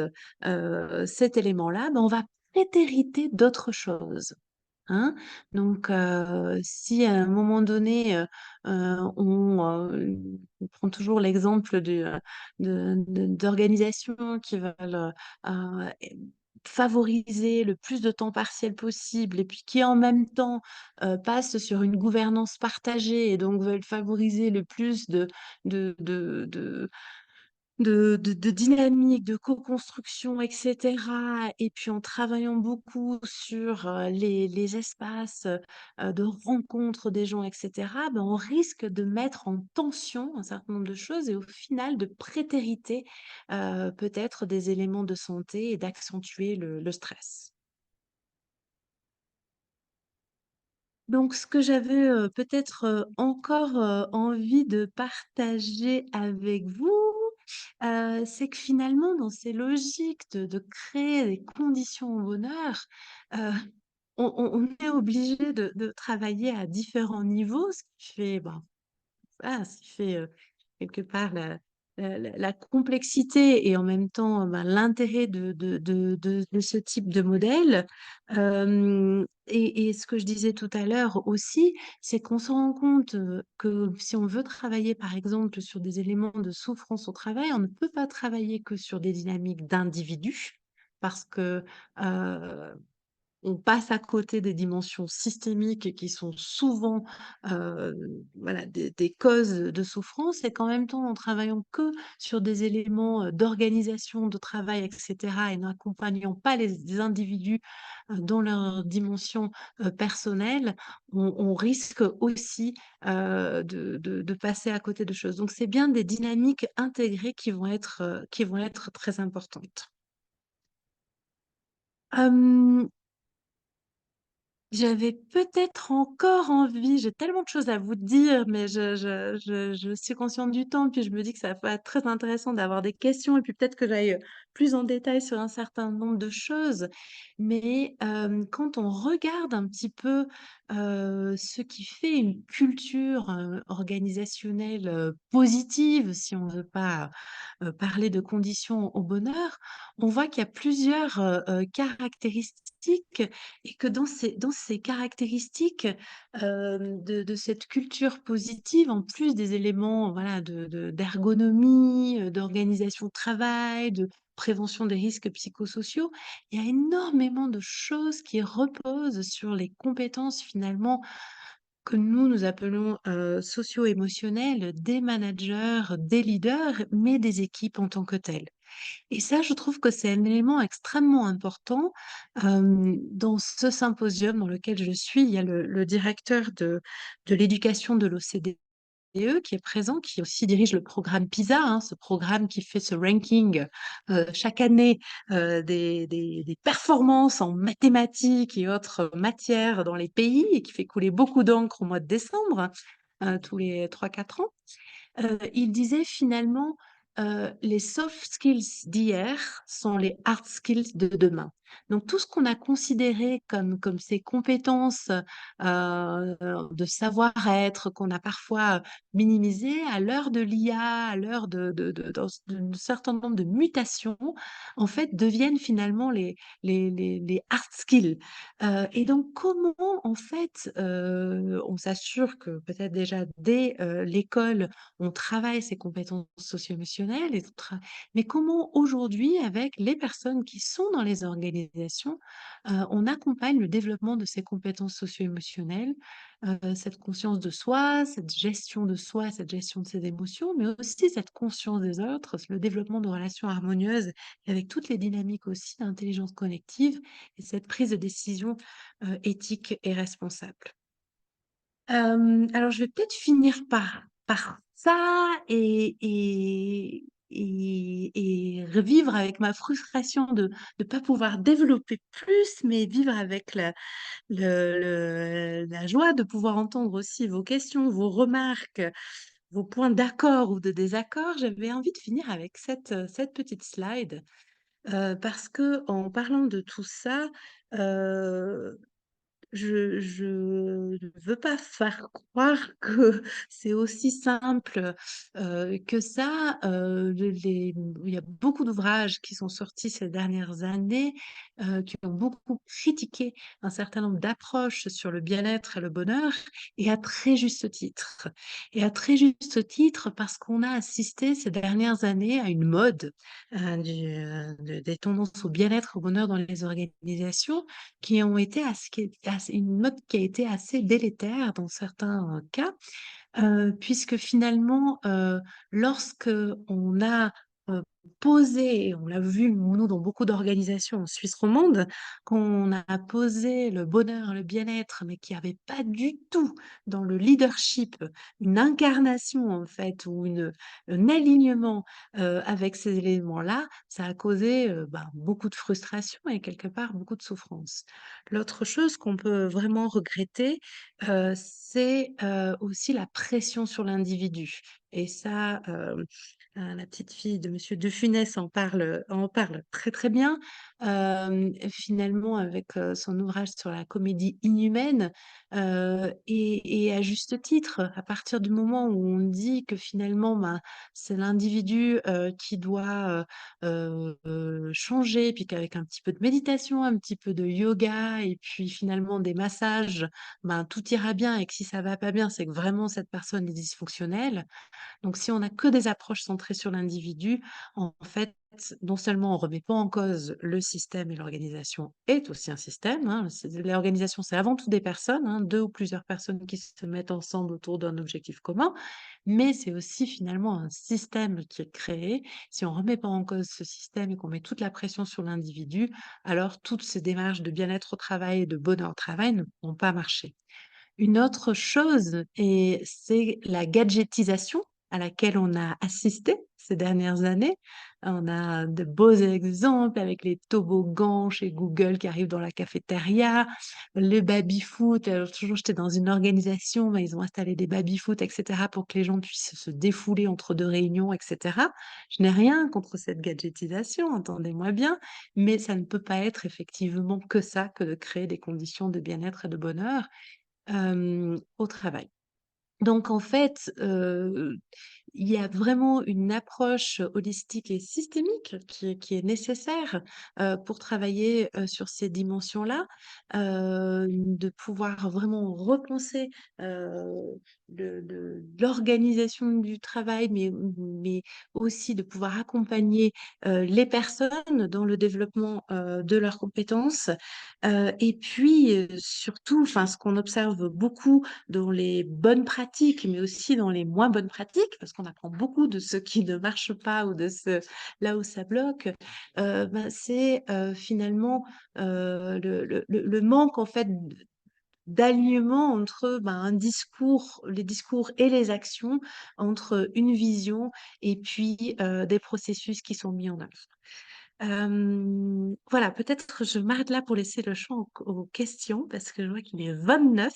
cet élément-là, on va prétériter d'autres choses. Hein? Donc, si à un moment donné, on prend toujours l'exemple d'organisations qui veulent favoriser le plus de temps partiel possible et puis qui en même temps passent sur une gouvernance partagée et donc veulent favoriser le plus de dynamique, de co-construction, etc. Et puis en travaillant beaucoup sur les espaces de rencontre des gens, etc., on risque de mettre en tension un certain nombre de choses et au final de prétériter peut-être des éléments de santé et d'accentuer le stress. Donc, ce que j'avais peut-être encore envie de partager avec vous, c'est que finalement, dans ces logiques de créer des conditions au bonheur, euh, on est obligé de travailler à différents niveaux, ce qui fait, ce qui fait quelque part la complexité et en même temps l'intérêt de ce type de modèle. Et ce que je disais tout à l'heure aussi, c'est qu'on se rend compte que si on veut travailler par exemple sur des éléments de souffrance au travail, on ne peut pas travailler que sur des dynamiques d'individus parce que on passe à côté des dimensions systémiques qui sont souvent des causes de souffrance et qu'en même temps, en travaillant que sur des éléments d'organisation de travail, etc., et n'accompagnant pas les individus dans leur dimension personnelle, on risque aussi de passer à côté de choses. Donc, c'est bien des dynamiques intégrées qui vont être très importantes. Euh, J'avais peut-être encore envie, j'ai tellement de choses à vous dire, mais je suis consciente du temps, puis je me dis que ça va être très intéressant d'avoir des questions, et puis peut-être que j'aille plus en détail sur un certain nombre de choses. Mais quand on regarde un petit peu ce qui fait une culture, organisationnelle, positive, si on ne veut pas, parler de conditions au bonheur, on voit qu'il y a plusieurs, caractéristiques et que dans ces caractéristiques, de cette culture positive, en plus des éléments, voilà, d'ergonomie, d'organisation de travail, de prévention des risques psychosociaux, il y a énormément de choses qui reposent sur les compétences finalement que nous appelons, socio-émotionnelles des managers, des leaders, mais des équipes en tant que telles. Et ça, je trouve que c'est un élément extrêmement important. Dans ce symposium dans lequel je suis, il y a le directeur de l'éducation de l'OCDE qui est présent, qui aussi dirige le programme PISA, hein, ce programme qui fait ce ranking, chaque année, des performances en mathématiques et autres matières dans les pays et qui fait couler beaucoup d'encre au mois de décembre, tous les 3 4 ans. Il disait finalement, les soft skills d'hier sont les hard skills de demain. Donc tout ce qu'on a considéré comme ces compétences, de savoir-être qu'on a parfois minimisées, à l'heure de l'IA, à l'heure d'un certain nombre de mutations, en fait, deviennent finalement les hard skills. Et donc comment, en fait, on s'assure que peut-être déjà dès, l'école, on travaille ces compétences socio-émotionnelles mais comment aujourd'hui, avec les personnes qui sont dans les organisations, on accompagne le développement de ces compétences socio-émotionnelles, cette conscience de soi, cette gestion de ses émotions, mais aussi cette conscience des autres, le développement de relations harmonieuses et avec toutes les dynamiques aussi d'intelligence collective et cette prise de décision, éthique et responsable. Alors je vais peut-être finir par ça et revivre avec ma frustration de pas pouvoir développer plus, mais vivre avec la joie de pouvoir entendre aussi vos questions, vos remarques, vos points d'accord ou de désaccord. J'avais envie de finir avec cette petite slide, parce qu'en parlant de tout ça, heu je ne veux pas faire croire que c'est aussi simple, que ça, il y a beaucoup d'ouvrages qui sont sortis ces dernières années, qui ont beaucoup critiqué un certain nombre d'approches sur le bien-être et le bonheur et à très juste titre. Et à très juste titre parce qu'on a assisté ces dernières années à une mode, des tendances au bien-être, au bonheur dans les organisations qui ont été une mode qui a été assez délétère dans certains, cas, puisque finalement, lorsque on a, posé et on l'a vu nous dans beaucoup d'organisations en Suisse romande, qu'on a posé le bonheur, le bien-être, mais qu'il y avait pas du tout dans le leadership une incarnation en fait ou un alignement, avec ces éléments-là, ça a causé, beaucoup de frustration et quelque part beaucoup de souffrance. L'autre chose qu'on peut vraiment regretter, c'est, aussi la pression sur l'individu et ça, la petite fille de monsieur De Funès en parle très, très bien. Finalement avec, son ouvrage sur la comédie inhumaine, et à juste titre. À partir du moment où on dit que finalement, ben, c'est l'individu, qui doit, changer, puis qu'avec un petit peu de méditation, un petit peu de yoga et puis finalement des massages, ben, tout ira bien et que si ça va pas bien, c'est que vraiment cette personne est dysfonctionnelle. Donc si on n'a que des approches centrées sur l'individu, en fait, non seulement on ne remet pas en cause le système et l'organisation est aussi un système, hein, l'organisation, c'est avant tout des personnes, hein, 2 ou plusieurs personnes qui se mettent ensemble autour d'un objectif commun, mais c'est aussi finalement un système qui est créé. Si on ne remet pas en cause ce système et qu'on met toute la pression sur l'individu, alors toutes ces démarches de bien-être au travail et de bonheur au travail ne pourront pas marcher. Une autre chose et c'est la gadgetisation à laquelle on a assisté ces dernières années. On a de beaux exemples avec les toboggans chez Google qui arrivent dans la cafétéria, le baby-foot. Alors toujours, j'étais dans une organisation, ils ont installé des baby-foot et cetera pour que les gens puissent se défouler entre 2 réunions et cetera. Je n'ai rien contre cette gadgetisation, entendez-moi bien, mais ça ne peut pas être effectivement que ça, que de créer des conditions de bien-être et de bonheur. au travail. Donc en fait, il y a vraiment une approche holistique et systémique qui est nécessaire, pour travailler, sur ces dimensions-là, de pouvoir vraiment repenser, l'organisation du travail, mais aussi de pouvoir accompagner, les personnes dans le développement, de leurs compétences, et puis, surtout, enfin, ce qu'on observe beaucoup dans les bonnes pratiques, mais aussi dans les moins bonnes pratiques, parce qu'on apprend beaucoup de ce qui ne marche pas ou de ce là où ça bloque, c'est, finalement, le manque en fait d'alignement entre, un discours les discours et les actions, entre une vision et puis, des processus qui sont mis en œuvre. Voilà, peut-être je m'arrête là pour laisser le champ aux questions parce que je vois qu'il est 29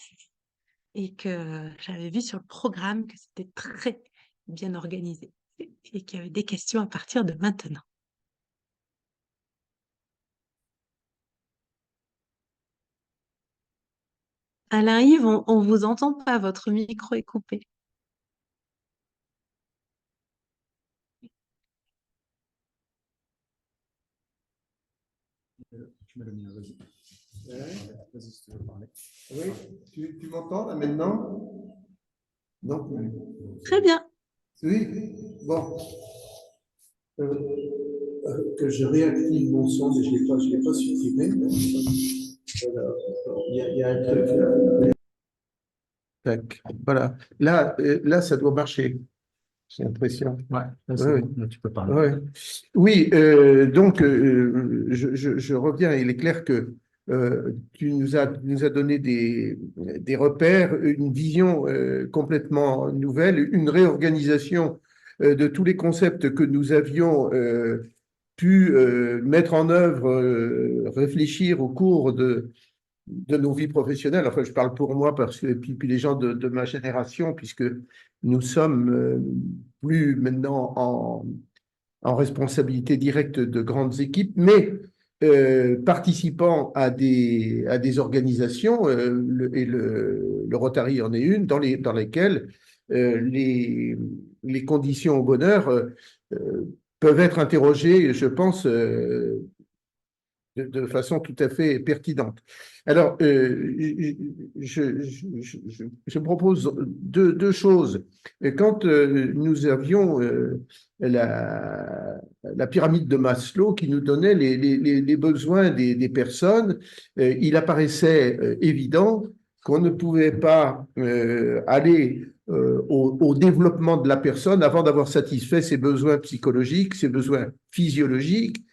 et que j'avais vu sur le programme que c'était très bien organisé et qu'il y avait des questions à partir de maintenant. Alain-Yves, on vous entend pas, votre micro est coupé. Tu mets le mien, vas-y. Vas-y, si tu veux parler. Oui, tu m'entends là maintenant? Non? Très bien. Oui, bon. Que je réactive mon son, mais je l'ai pas supprimé. Voilà. Il y a un truc là. Tac. Voilà. Là, ça doit marcher. J'ai l'impression. Ouais, là, c'est Ouais. bon, là, tu peux parler. Ouais. Oui, donc je reviens. Il est clair que tu nous as donné des repères, une vision complètement nouvelle, une réorganisation de tous les concepts que nous avions pu mettre en œuvre, réfléchir au cours de nos vies professionnelles. Enfin, je parle pour moi parce que puis les gens de ma génération, puisque nous sommes plus maintenant en responsabilité directe de grandes équipes, mais participant à des organisations, le Rotary en est une, dans lesquelles les conditions au bonheur peuvent être interrogées, je pense, de façon tout à fait pertinente. Alors, je propose deux choses. Quand nous avions la pyramide de Maslow qui nous donnait les besoins des personnes, il apparaissait évident qu'on ne pouvait pas aller au développement de la personne avant d'avoir satisfait ses besoins psychologiques, ses besoins physiologiques,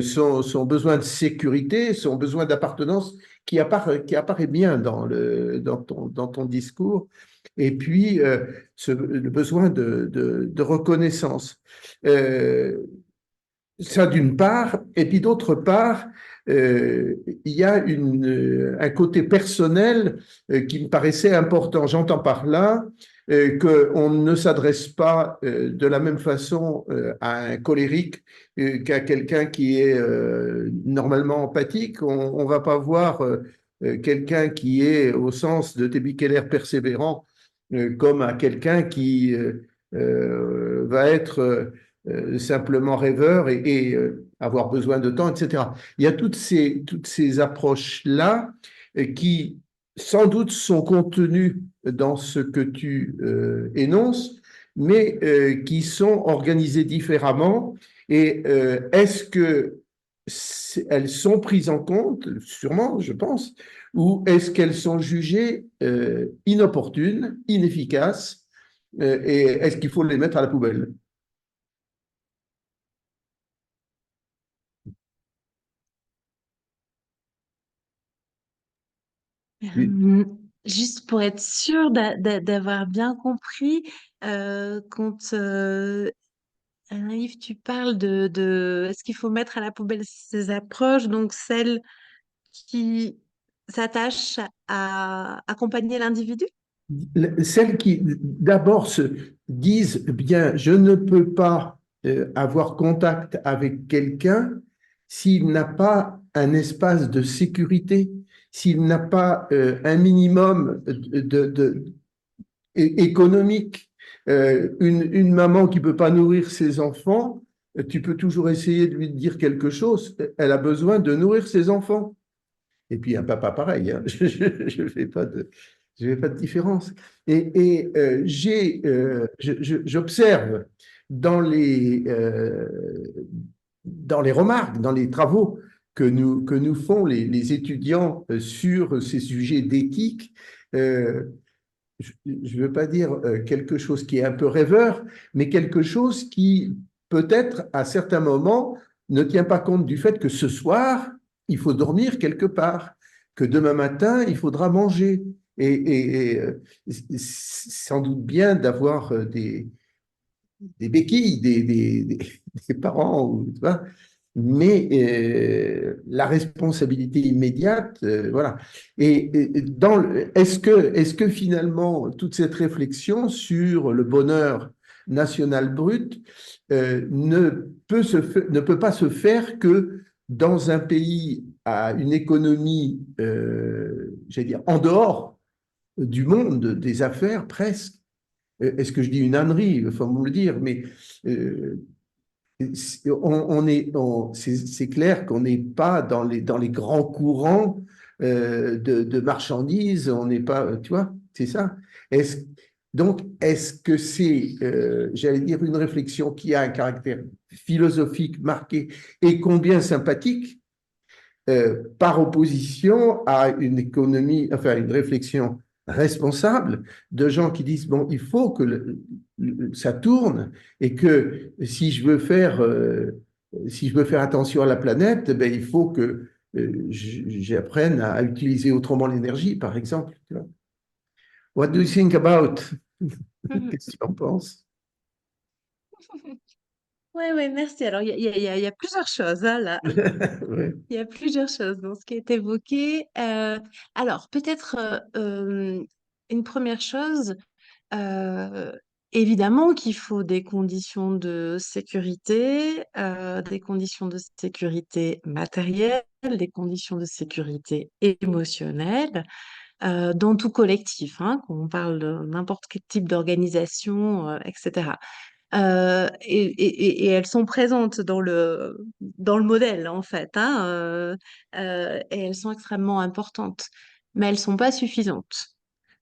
son besoin de sécurité, son besoin d'appartenance qui apparaît bien dans ton discours, et puis le besoin de reconnaissance. Ça d'une part, et puis d'autre part, il y a un côté personnel qui me paraissait important. J'entends par là qu'on ne s'adresse pas de la même façon à un colérique qu'à quelqu'un qui est normalement empathique. On ne va pas voir quelqu'un qui est au sens de T.B. Keller persévérant comme à quelqu'un qui va être simplement rêveur et avoir besoin de temps, etc. Il y a toutes ces approches-là qui, sans doute, sont contenues dans ce que tu énonces, mais qui sont organisées différemment. Et est-ce que elles sont prises en compte, sûrement, je pense, ou est-ce qu'elles sont jugées inopportunes, inefficaces, et est-ce qu'il faut les mettre à la poubelle? Euh, Juste pour être sûr d'avoir bien compris, quand Alain-Yves, tu parles de est-ce qu'il faut mettre à la poubelle ces approches, donc celles qui s'attachent à accompagner l'individu? Celles qui d'abord se disent, bien, je ne peux pas avoir contact avec quelqu'un s'il n'a pas un espace de sécurité, s'il n'a pas un minimum économique, une maman qui ne peut pas nourrir ses enfants, tu peux toujours essayer de lui dire quelque chose. Elle a besoin de nourrir ses enfants. Et puis un papa pareil, hein. Je ne fais pas de différence. J'observe dans dans les remarques, dans les travaux que nous font les étudiants sur ces sujets d'éthique, je ne veux pas dire quelque chose qui est un peu rêveur, mais quelque chose qui, peut-être, à certains moments, ne tient pas compte du fait que ce soir, il faut dormir quelque part, que demain matin, il faudra manger. C'est sans doute bien d'avoir des béquilles, des parents, tu vois, mais la responsabilité immédiate, voilà. Est-ce que finalement, toute cette réflexion sur le bonheur national brut ne peut pas se faire que dans un pays à une économie, j'allais dire, en dehors du monde des affaires, presque? Est-ce que je dis une ânerie? Il faut me le dire, mais euh, c'est clair qu'on n'est pas dans les grands courants de marchandises, on n'est pas, tu vois, c'est ça. Est-ce, donc, est-ce que c'est, j'allais dire, une réflexion qui a un caractère philosophique marqué et combien sympathique, par opposition à une économie, enfin, une réflexion responsable de gens qui disent, bon, il faut que ça tourne et que si je veux faire attention à la planète, ben, il faut que j'apprenne à utiliser autrement l'énergie, par exemple. Tu vois. What do you think about? Mhm. Qu'est-ce que tu en penses? Ouais, ouais, merci. Alors, il y a plusieurs choses hein, là. Ouais. Il y a plusieurs choses dans ce qui est évoqué. Alors, peut-être une première chose, euh, évidemment qu'il faut des conditions de sécurité matérielle, des conditions de sécurité émotionnelle, dans tout collectif, hein, qu'on parle de n'importe quel type d'organisation, etc. Et elles sont présentes dans le modèle, en fait, hein, et elles sont extrêmement importantes, mais elles ne sont pas suffisantes.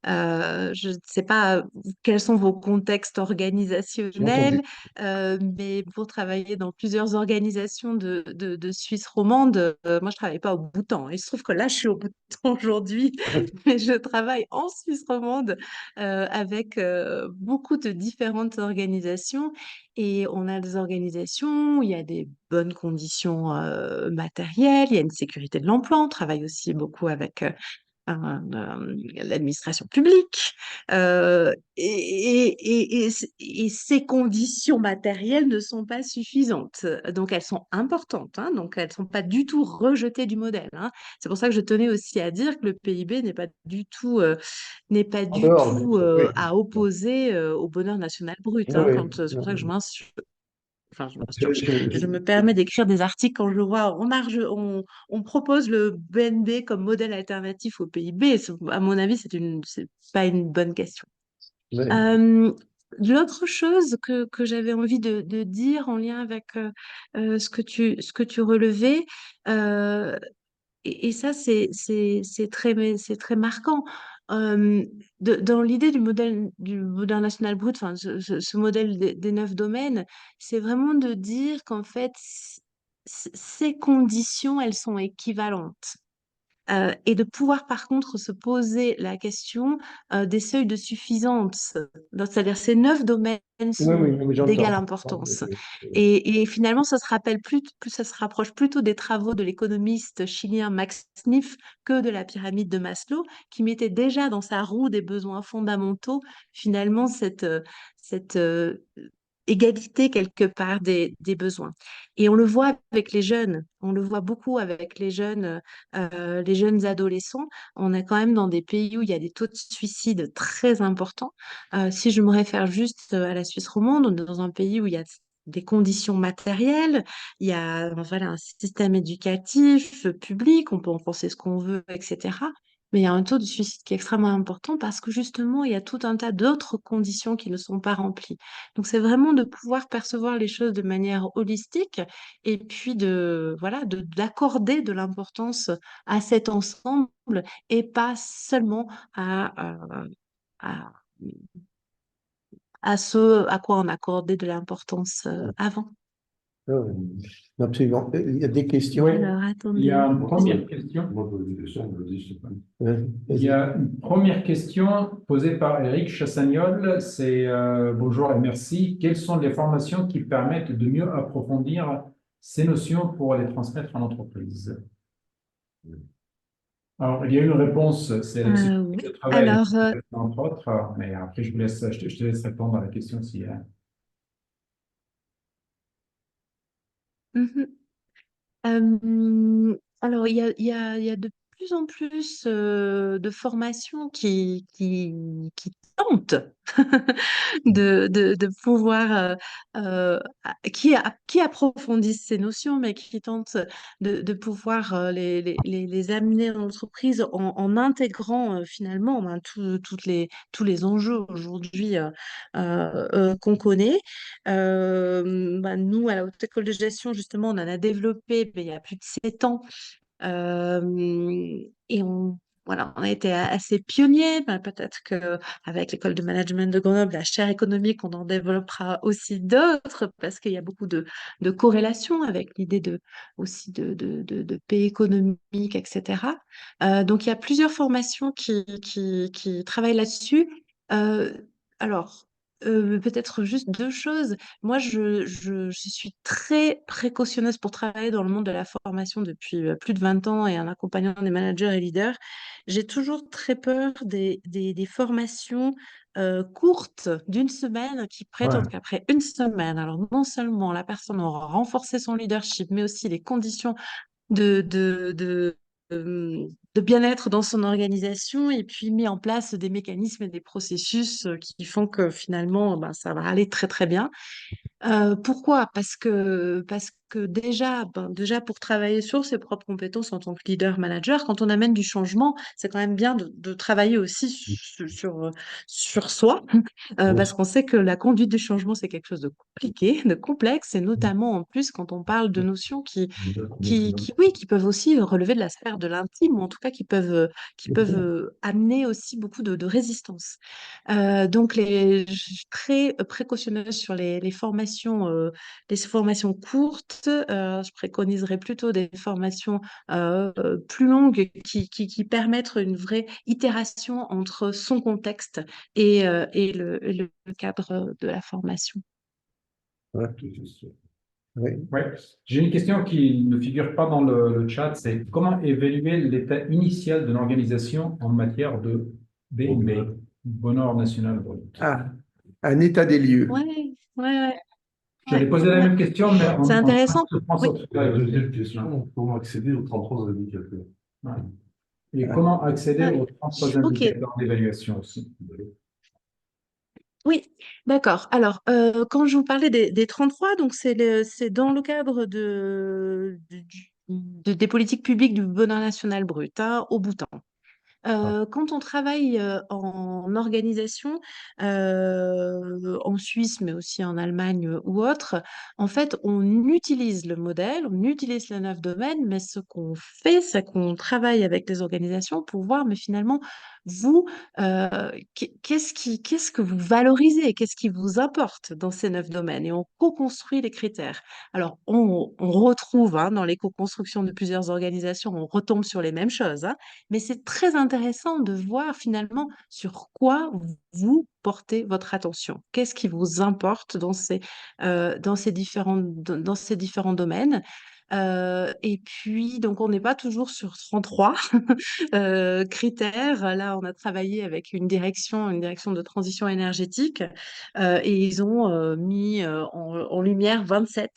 Je ne sais pas quels sont vos contextes J'ai entendu. organisationnels, mais pour travailler dans plusieurs organisations de Suisse romande, moi je ne travaille pas au Bhoutan. Il se trouve que là, je suis au Bhoutan aujourd'hui, mais je travaille en Suisse romande avec beaucoup de différentes organisations. Et on a des organisations où il y a des bonnes conditions matérielles, il y a une sécurité de l'emploi. On travaille aussi beaucoup avec l'administration publique. Et ces conditions matérielles ne sont pas suffisantes. Donc, elles sont importantes. Hein, donc, elles ne sont pas du tout rejetées du modèle. Hein. C'est pour ça que je tenais aussi à dire que le PIB n'est pas En du dehors, tout oui. à opposer au bonheur national brut. Hein, Oui, c'est pour ça que je m'insurge. Enfin, je je- me permets d'écrire des articles quand je vois on propose le BNB comme modèle alternatif au PIB. À mon avis, c'est pas une bonne question. ouais. Euh, L'autre chose que j'avais envie de dire en lien avec ce que tu relevais, euh, et ça, c'est très marquant. Euh, dans l'idée du modèle national brut, enfin, ce modèle des 9 domaines, c'est vraiment de dire qu'en fait, ces conditions, elles sont équivalentes. Et de pouvoir par contre se poser la question des seuils de suffisance. Donc, c'est-à-dire ces 9 domaines Oui, sont oui, oui, d'égale j'entends. importance. Et finalement, ça se rappelle plus, ça se rapproche plutôt des travaux de l'économiste chilien Max Sniff que de la pyramide de Maslow, qui mettait déjà dans sa roue des besoins fondamentaux finalement cette égalité quelque part des besoins. Et on le voit avec les jeunes, on le voit beaucoup avec les jeunes adolescents. On est quand même dans des pays où il y a des taux de suicide très importants. Si je me réfère juste à la Suisse romande, on est dans un pays où il y a des conditions matérielles, il y a voilà, un système éducatif public, on peut en penser ce qu'on veut, etc. Mais il y a un taux de suicide qui est extrêmement important parce que justement, il y a tout un tas d'autres conditions qui ne sont pas remplies. Donc, c'est vraiment de pouvoir percevoir les choses de manière holistique et puis voilà, d'accorder de l'importance à cet ensemble et pas seulement à, à ce à quoi on accordait de l'importance avant. Oui, absolument. Il y a des questions. Oui, Alors, il y a attendez. une première question. Moi, je pose des questions, vas-y, Stéphane. Il y a une première question posée par Eric Chassagnol. C'est bonjour et merci. Quelles sont les formations qui permettent de mieux approfondir ces notions pour les transmettre en entreprise? Alors, il y a une réponse, c'est la Oui. de travail, Alors, entre autres, mais après, je te laisse répondre à la question s'il y a. mhm. Alors, il y a de plus en plus de formations qui tentent de pouvoir, qui approfondissent ces notions, mais qui tentent de pouvoir les amener dans l'entreprise en intégrant finalement ben, tous les enjeux aujourd'hui qu'on connaît. Ben, nous, à la Haute École de Gestion, justement, on en a développé ben, il y a plus de 7 ans. Et voilà, on a été assez pionniers. Ben, peut-être qu'avec l'École de Management de Grenoble, la chaire économique, on en développera aussi d'autres parce qu'il y a beaucoup de corrélations avec l'idée aussi de paix économique, etc. Donc, il y a plusieurs formations qui travaillent là-dessus. Euh, alors, peut-être juste deux choses. Moi, je suis très précautionneuse pour travailler dans le monde de la formation depuis plus de 20 ans et en accompagnant des managers et leaders. J'ai toujours très peur des formations courtes d'une semaine qui prétendent qu'après une semaine, alors non seulement la personne aura renforcé son leadership, mais aussi les conditions de, de, de, de bien-être dans son organisation et puis mis en place des mécanismes et des processus qui font que finalement, ben, ça va aller très très bien. Pourquoi? Parce que déjà, déjà pour travailler sur ses propres compétences en tant que leader manager, quand on amène du changement, c'est quand même bien de travailler aussi sur soi, parce qu'on sait que la conduite du changement, c'est quelque chose de compliqué, de complexe, et notamment en plus quand on parle de notions oui, qui peuvent aussi relever de la sphère de l'intime, ou en tout cas qui peuvent amener aussi beaucoup de résistance. Donc, je suis très précautionneuse sur les formations courtes. Je préconiserais plutôt des formations plus longues qui permettent une vraie itération entre son contexte et le cadre de la formation. Ouais. Oui. Ouais. J'ai une question qui ne figure pas dans le chat, c'est comment évaluer l'état initial de l'organisation en matière de BNB, Bonheur National Brut? Ah, un état des lieux. Ouais, ouais, J'allais ouais, poser la ouais. même question, mais C'est en intéressant. France. Oui. La deuxième question, comment accéder aux 33 indicateurs? Ouais. Et comment accéder Ouais. aux 33 Ok. indicateurs d'évaluation aussi? Oui, d'accord. Alors, quand je vous parlais des 33, donc c'est dans le cadre des politiques publiques du bonheur national brut, hein, au Bhoutan. Quand on travaille en organisation, en Suisse, mais aussi en Allemagne ou autre, en fait, on utilise le modèle, on utilise les 9 domaines, mais ce qu'on fait, c'est qu'on travaille avec les organisations pour voir, mais finalement, vous, qu'est-ce que vous valorisez, qu'est-ce qui vous importe dans ces 9 domaines, et on co-construit les critères. Alors, on retrouve hein, dans l'éco-construction de plusieurs organisations, on retombe sur les mêmes choses, hein, mais c'est très intéressant de voir finalement sur quoi vous portez votre attention. Qu'est-ce qui vous importe dans ces différents domaines? Et puis, donc, on n'est pas toujours sur 33 critères. Là, on a travaillé avec une direction de transition énergétique, et ils ont mis en lumière 27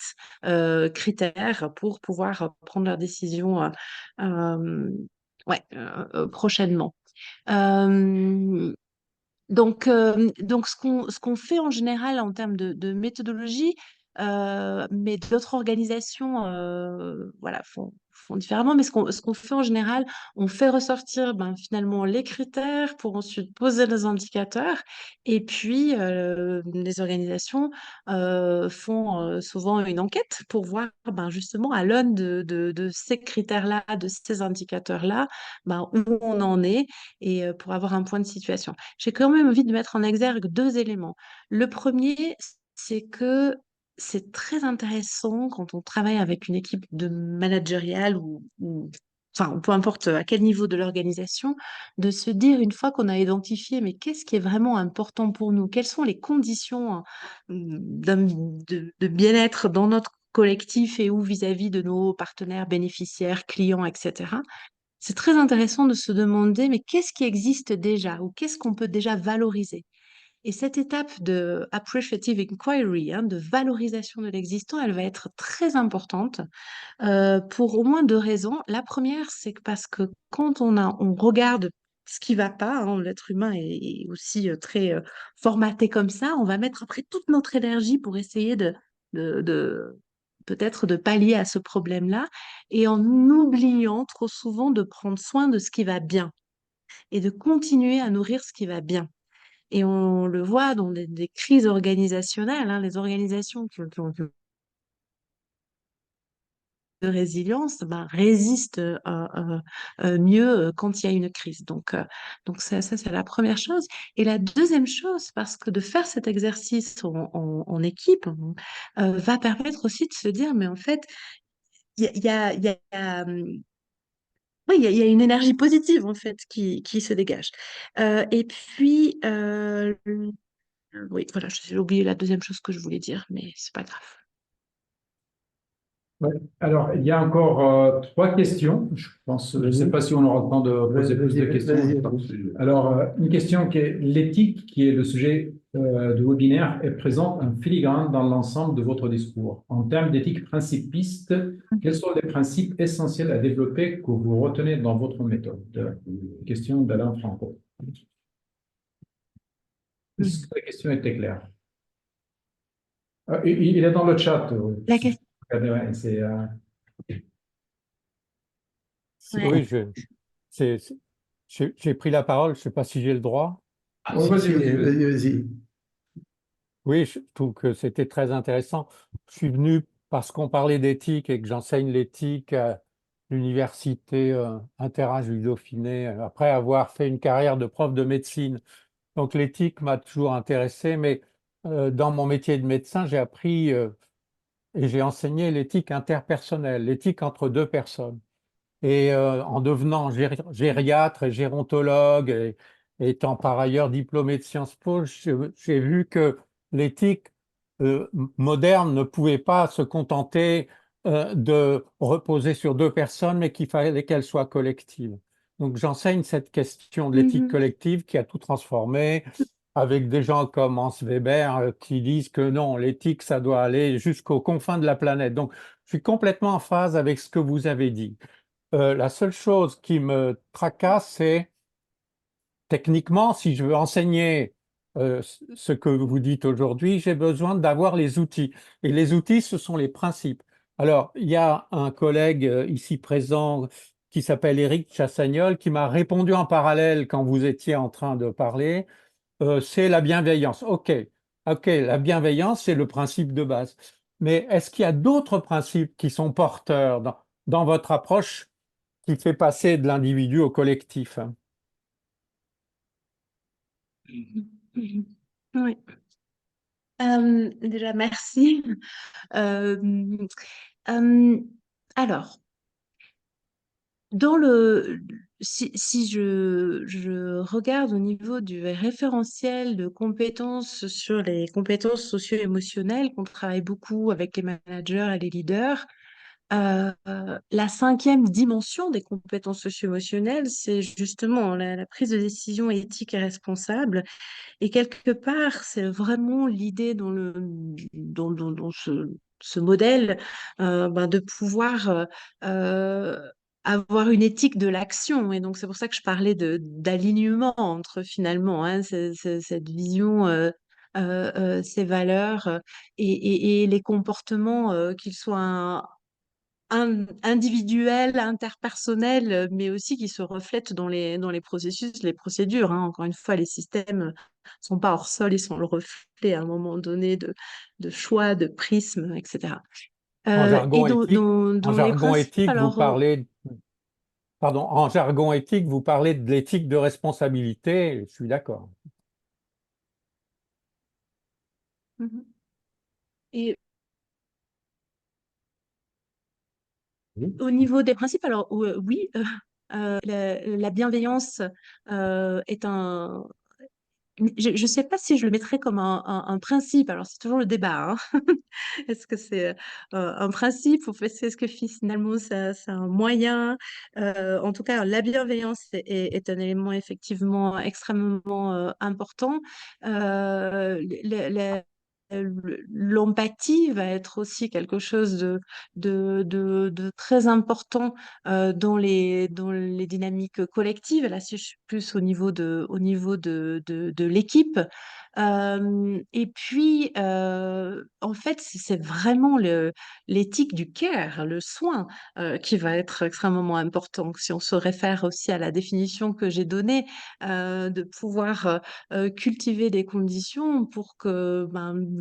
critères pour pouvoir prendre leurs décisions euh, ouais, prochainement. Euh, donc ce qu'on fait en général en termes de méthodologie, mais d'autres organisations voilà, font différemment. Mais ce qu'on fait en général, on fait ressortir finalement les critères pour ensuite poser les indicateurs. Et puis, les organisations font souvent une enquête pour voir justement à l'aune de ces critères-là, de ces indicateurs-là, où on en est et pour avoir un point de situation. J'ai quand même envie de mettre en exergue deux éléments. Le premier, c'est que c'est très intéressant quand on travaille avec une équipe de managériale enfin, peu importe à quel niveau de l'organisation, de se dire une fois qu'on a identifié, mais qu'est-ce qui est vraiment important pour nous? Quelles sont les conditions de bien-être dans notre collectif et ou vis-à-vis de nos partenaires, bénéficiaires, clients, etc. C'est très intéressant de se demander, mais qu'est-ce qui existe déjà ou qu'est-ce qu'on peut déjà valoriser? Et cette étape de appreciative inquiry, de valorisation de l'existant, elle va être très importante pour au moins deux raisons. La première, c'est que parce que quand on regarde ce qui va pas, l'être humain est aussi très formaté comme ça, on va mettre après toute notre énergie pour essayer de peut-être de pallier à ce problème-là, et en oubliant trop souvent de prendre soin de ce qui va bien et de continuer à nourrir ce qui va bien. Et on le voit dans des crises organisationnelles, les organisations qui ont de résilience résistent mieux quand il y a une crise. Donc ça, c'est la première chose. Et la deuxième chose, parce que de faire cet exercice en équipe va permettre aussi de se dire, mais en fait, oui, il y a une énergie positive en fait qui se dégage. Et puis, oui, voilà, j'ai oublié la deuxième chose que je voulais dire, mais c'est pas grave. Ouais. Alors, il y a encore trois questions. Je pense, je ne sais pas si on aura le temps de poser plus de questions. Alors, une question qui est l'éthique, qui est le sujet du webinaire, est présente en filigrane dans l'ensemble de votre discours. En termes d'éthique principiste, quels sont les principes essentiels à développer que vous retenez dans votre méthode? Question d'Alain Franco. Est-ce que la question était claire? Il est dans le chat. La question. C'est, Oui, j'ai pris la parole, je ne sais pas si j'ai le droit. Si, vas-y, vas-y. vas-y. Oui, je trouve que c'était très intéressant. Je suis venu parce qu'on parlait d'éthique et que j'enseigne l'éthique à l'université Inter-Âge Louis Dauphiné, après avoir fait une carrière de prof de médecine. Donc l'éthique m'a toujours intéressé, mais dans mon métier de médecin, j'ai appris et j'ai enseigné l'éthique interpersonnelle, l'éthique entre deux personnes. Et en devenant gériatre et gérontologue, et étant par ailleurs diplômé de Sciences Po, j'ai vu que l'éthique moderne ne pouvait pas se contenter de reposer sur deux personnes, mais qu'il fallait qu'elle soit collective. Donc j'enseigne cette question de l'éthique collective qui a tout transformé, avec des gens comme Hans Weber qui disent que non, l'éthique, ça doit aller jusqu'aux confins de la planète. Donc je suis complètement en phase avec ce que vous avez dit. La seule chose qui me tracasse, c'est techniquement, si je veux enseigner ce que vous dites aujourd'hui, j'ai besoin d'avoir les outils. Et les outils, ce sont les principes. Alors, il y a un collègue ici présent qui s'appelle Éric Chassagnol qui m'a répondu en parallèle quand vous étiez en train de parler. C'est la bienveillance. OK, la bienveillance, c'est le principe de base. Mais est-ce qu'il y a d'autres principes qui sont porteurs dans votre approche qui fait passer de l'individu au collectif? Oui. Déjà, merci. Euh, alors, si je regarde au niveau du référentiel de compétences sur les compétences socio-émotionnelles, qu'on travaille beaucoup avec les managers et les leaders, la cinquième dimension des compétences socio-émotionnelles, c'est justement la prise de décision éthique et responsable. Et quelque part, c'est vraiment l'idée dans ce modèle de pouvoir avoir une éthique de l'action. Et donc, c'est pour ça que je parlais d'alignement entre finalement cette vision ces valeurs et les comportements, qu'ils soient individuels, interpersonnels, mais aussi qui se reflètent dans les processus, les procédures, hein. Encore une fois, les systèmes ne sont pas hors sol, ils sont le reflet à un moment donné de choix, de prismes, etc. En Et jargon éthique, dans les principes, alors, en jargon éthique, vous parlez de l'éthique de responsabilité, je suis d'accord. mhm. Et Oui. au niveau des principes, alors oui, la bienveillance est un. Je ne sais pas si je le mettrais comme un principe. Alors, c'est toujours le débat, hein. Est-ce que c'est un principe ou est-ce que finalement c'est un moyen? En tout cas, la bienveillance est un élément effectivement extrêmement important. L'empathie va être aussi quelque chose de très important dans les dynamiques collectives. Là, si je suis plus au niveau de l'équipe. Et puis, en fait, c'est vraiment l'éthique du care, le soin, qui va être extrêmement important. Si on se réfère aussi à la définition que j'ai donnée, de pouvoir cultiver des conditions pour que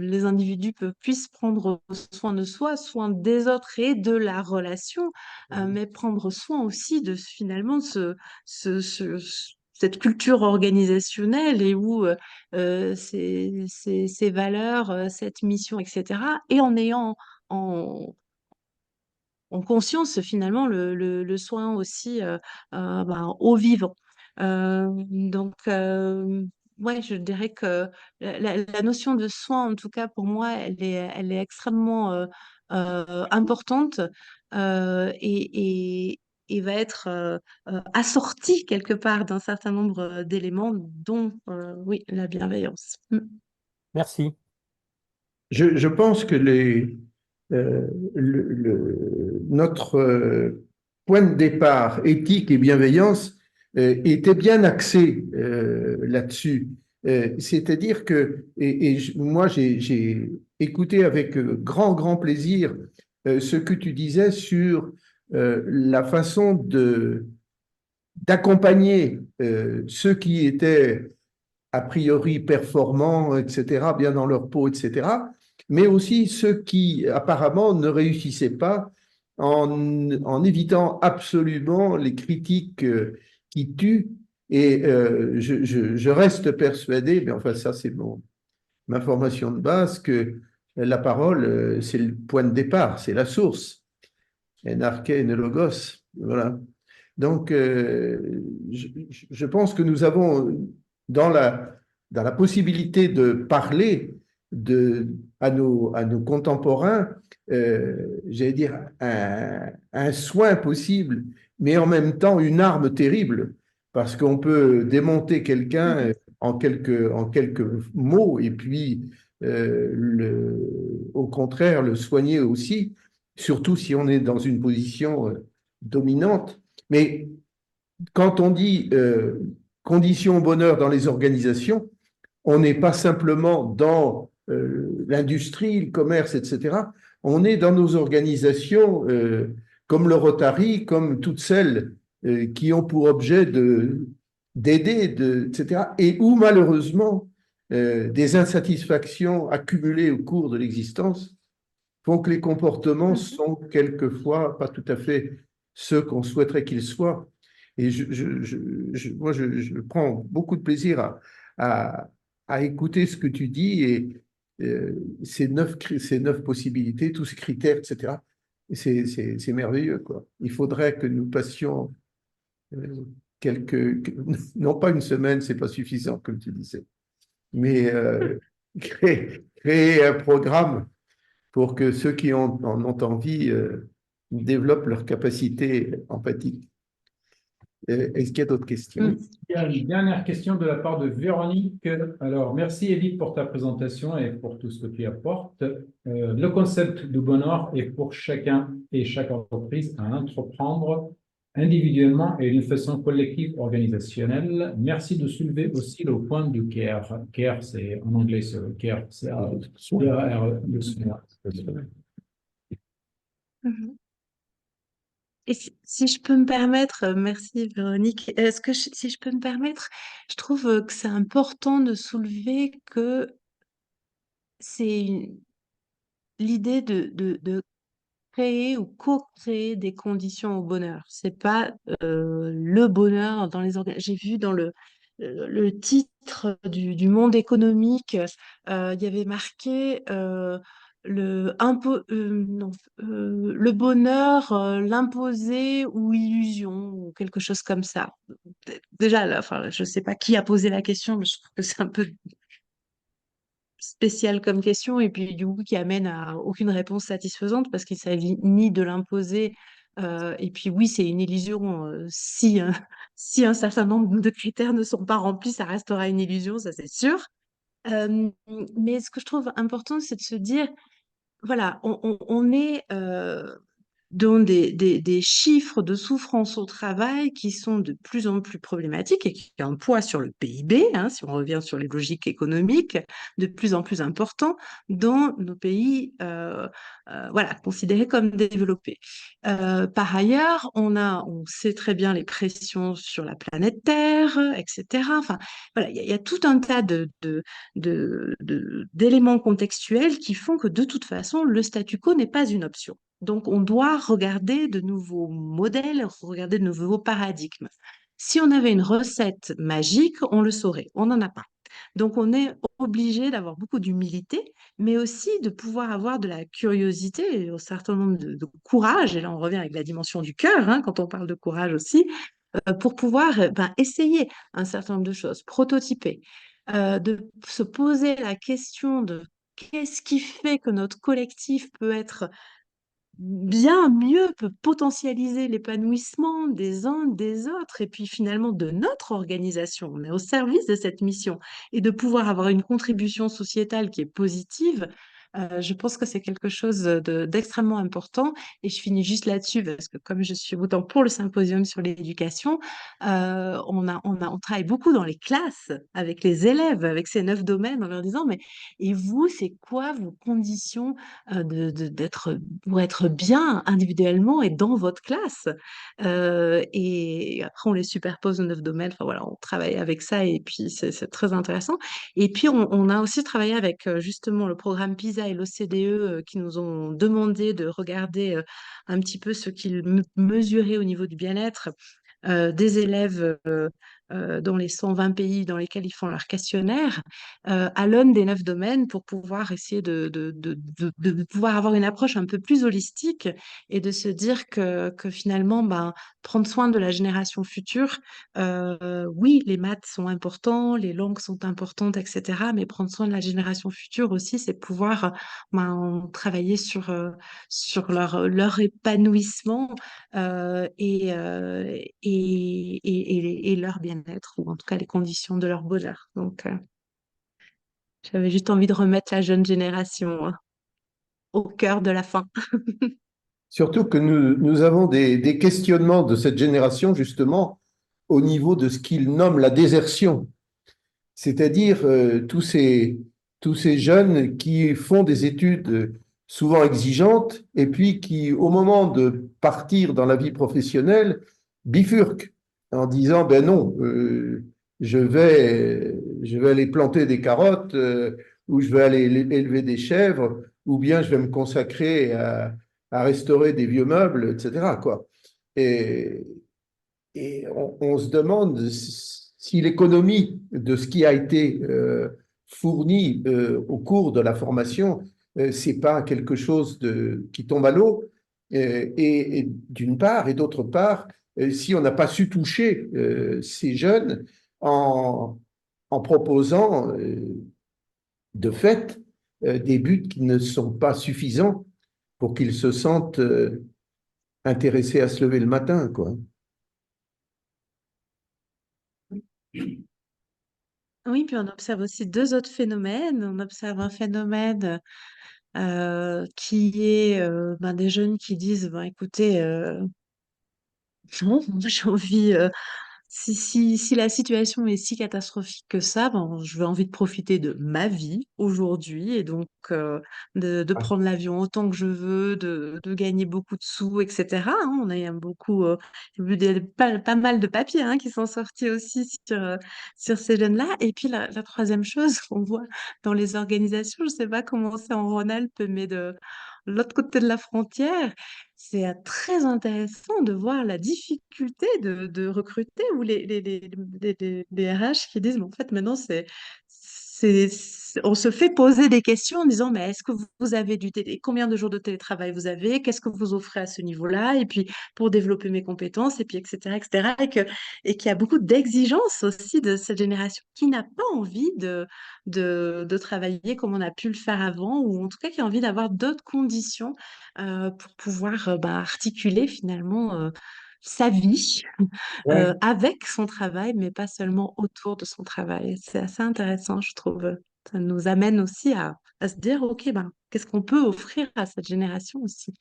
les individus puissent prendre soin de soi, soin des autres et de la relation, mais prendre soin aussi de finalement cette culture organisationnelle et où ces valeurs, cette mission, etc. Et en ayant en, en conscience finalement le soin aussi au vivant. Ouais, je dirais que la notion de soin, en tout cas pour moi, elle est extrêmement importante et va être assortie quelque part d'un certain nombre d'éléments, dont oui, la bienveillance. Mm. Merci. Je pense que notre point de départ, éthique et bienveillance, était bien axé là-dessus. C'est-à-dire que, moi, j'ai écouté avec grand plaisir ce que tu disais sur la façon d'accompagner ceux qui étaient a priori performants, etc., bien dans leur peau, etc., mais aussi ceux qui apparemment ne réussissaient pas en évitant absolument les critiques qui tuent. Et je reste persuadé, mais enfin ça c'est ma formation de base, que la parole, c'est le point de départ, c'est la source. En arché, en logos. Voilà. Donc, je pense que nous avons dans dans la possibilité de parler à nos contemporains, j'allais dire, un soin possible, mais en même temps une arme terrible, parce qu'on peut démonter quelqu'un en quelques mots et puis, au contraire, le soigner aussi, surtout si on est dans une position dominante. Mais quand on dit conditions bonheur dans les organisations, on n'est pas simplement dans l'industrie, le commerce, etc. On est dans nos organisations comme le Rotary, comme toutes celles qui ont pour objet d'aider, etc. Et où malheureusement des insatisfactions accumulées au cours de l'existence font que les comportements sont quelquefois pas tout à fait ceux qu'on souhaiterait qu'ils soient. Et moi, je prends beaucoup de plaisir à écouter ce que tu dis et ces neuf possibilités, tous ces critères, etc. C'est merveilleux, quoi. Il faudrait que nous passions quelques, non pas une semaine, c'est pas suffisant, comme tu disais, mais créer un programme pour que ceux qui en ont envie développent leur capacité empathique. Est-ce qu'il y a d'autres questions? Mm. Il y a une dernière question de la part de Véronique. Alors, merci Edith pour ta présentation et pour tout ce que tu apportes. Le concept du bonheur est pour chacun et chaque entreprise à entreprendre individuellement et d'une façon collective organisationnelle. Merci de soulever aussi le point du care. Care, c'est en anglais, c'est care, c'est C-A-R-E, le soin. Mhm. Et si je peux me permettre, merci Véronique, si je peux me permettre, je trouve que c'est important de soulever que c'est l'idée de créer ou co-créer des conditions au bonheur. C'est pas le bonheur dans les organes. J'ai vu dans le titre du Monde économique, il y avait marqué non, le bonheur, l'imposer ou illusion ou quelque chose comme ça. Déjà, là, enfin, je sais pas qui a posé la question, mais je trouve que c'est un peu spécial comme question et puis du coup qui amène à aucune réponse satisfaisante parce qu'il s'agit ni de l'imposer et puis oui c'est une illusion si si un certain nombre de critères ne sont pas remplis ça restera une illusion ça c'est sûr. Euh, mais ce que je trouve important c'est de se dire voilà on est dans des chiffres de souffrance au travail qui sont de plus en plus problématiques et qui ont un poids sur le PIB, hein, si on revient sur les logiques économiques, de plus en plus important dans nos pays voilà, considérés comme développés. Par ailleurs, on sait très bien les pressions sur la planète Terre, etc. Enfin, voilà, il y a tout un tas d'éléments contextuels qui font que de toute façon, le statu quo n'est pas une option. Donc, on doit regarder de nouveaux modèles, regarder de nouveaux paradigmes. Si on avait une recette magique, on le saurait. On n'en a pas. Donc, on est obligé d'avoir beaucoup d'humilité, mais aussi de pouvoir avoir de la curiosité et un certain nombre de courage. Et là, on revient avec la dimension du cœur, hein, quand on parle de courage aussi, pour pouvoir essayer un certain nombre de choses, prototyper, de se poser la question de qu'est-ce qui fait que notre collectif peut être bien mieux, peut potentialiser l'épanouissement des uns des autres et puis finalement de notre organisation. On est au service de cette mission et de pouvoir avoir une contribution sociétale qui est positive. Je pense que c'est quelque chose d'extrêmement important et je finis juste là-dessus parce que comme je suis autant pour le symposium sur l'éducation, on travaille beaucoup dans les classes avec les élèves, avec ces 9 domaines en leur disant mais et vous, c'est quoi vos conditions d'être pour être bien individuellement et dans votre classe. Et après, on les superpose aux 9 domaines. Enfin, voilà, on travaille avec ça et puis c'est très intéressant. Et puis, on a aussi travaillé avec justement le programme PISA et l'OCDE qui nous ont demandé de regarder un petit peu ce qu'ils mesuraient au niveau du bien-être des élèves dans les 120 pays dans lesquels ils font leur questionnaire, à l'aune des 9 domaines pour pouvoir essayer de pouvoir avoir une approche un peu plus holistique et de se dire que finalement, ben, prendre soin de la génération future, oui, les maths sont importants, les langues sont importantes, etc. Mais prendre soin de la génération future aussi, c'est pouvoir ben, travailler sur leur épanouissement et leur bien-être, ou en tout cas les conditions de leur bonheur. Donc, j'avais juste envie de remettre la jeune génération au cœur de la fin. Surtout que nous avons des questionnements de cette génération, justement, au niveau de ce qu'ils nomment la désertion. C'est-à-dire tous ces jeunes qui font des études souvent exigeantes et puis qui, au moment de partir dans la vie professionnelle, bifurquent en disant, ben non, je vais aller planter des carottes ou je vais aller élever des chèvres ou bien je vais me consacrer à restaurer des vieux meubles, etc., quoi. Et, et on se demande si l'économie de ce qui a été fourni au cours de la formation, c'est pas quelque chose qui tombe à l'eau. Et d'une part, et d'autre part, si on n'a pas su toucher ces jeunes en, en proposant de fait des buts qui ne sont pas suffisants pour qu'ils se sentent intéressés à se lever le matin, quoi. Oui, puis on observe aussi deux autres phénomènes. On observe un phénomène qui est ben, des jeunes qui disent, ben, écoutez, non, moi, j'ai envie, si la situation est si catastrophique que ça, ben, je vais envie de profiter de ma vie aujourd'hui et donc de prendre l'avion autant que je veux, de gagner beaucoup de sous, etc. hein. On a beaucoup, j'ai vu pas mal de papiers hein, qui sont sortis aussi sur ces jeunes-là. Et puis la troisième chose qu'on voit dans les organisations, je ne sais pas comment c'est en Rhône-Alpes, mais de l'autre côté de la frontière, c'est très intéressant de voir la difficulté de recruter ou les RH qui disent, mais en fait, maintenant, on se fait poser des questions en disant, mais est-ce que vous avez combien de jours de télétravail vous avez? Qu'est-ce que vous offrez à ce niveau-là? Et puis, pour développer mes compétences, et puis, etc., etc. Et qu'il y a beaucoup d'exigences aussi de cette génération qui n'a pas envie de travailler comme on a pu le faire avant, ou en tout cas qui a envie d'avoir d'autres conditions pour pouvoir articuler finalement sa vie Ouais. avec son travail, mais pas seulement autour de son travail. C'est assez intéressant, je trouve. Ça nous amène aussi à se dire, OK, qu'est-ce qu'on peut offrir à cette génération aussi?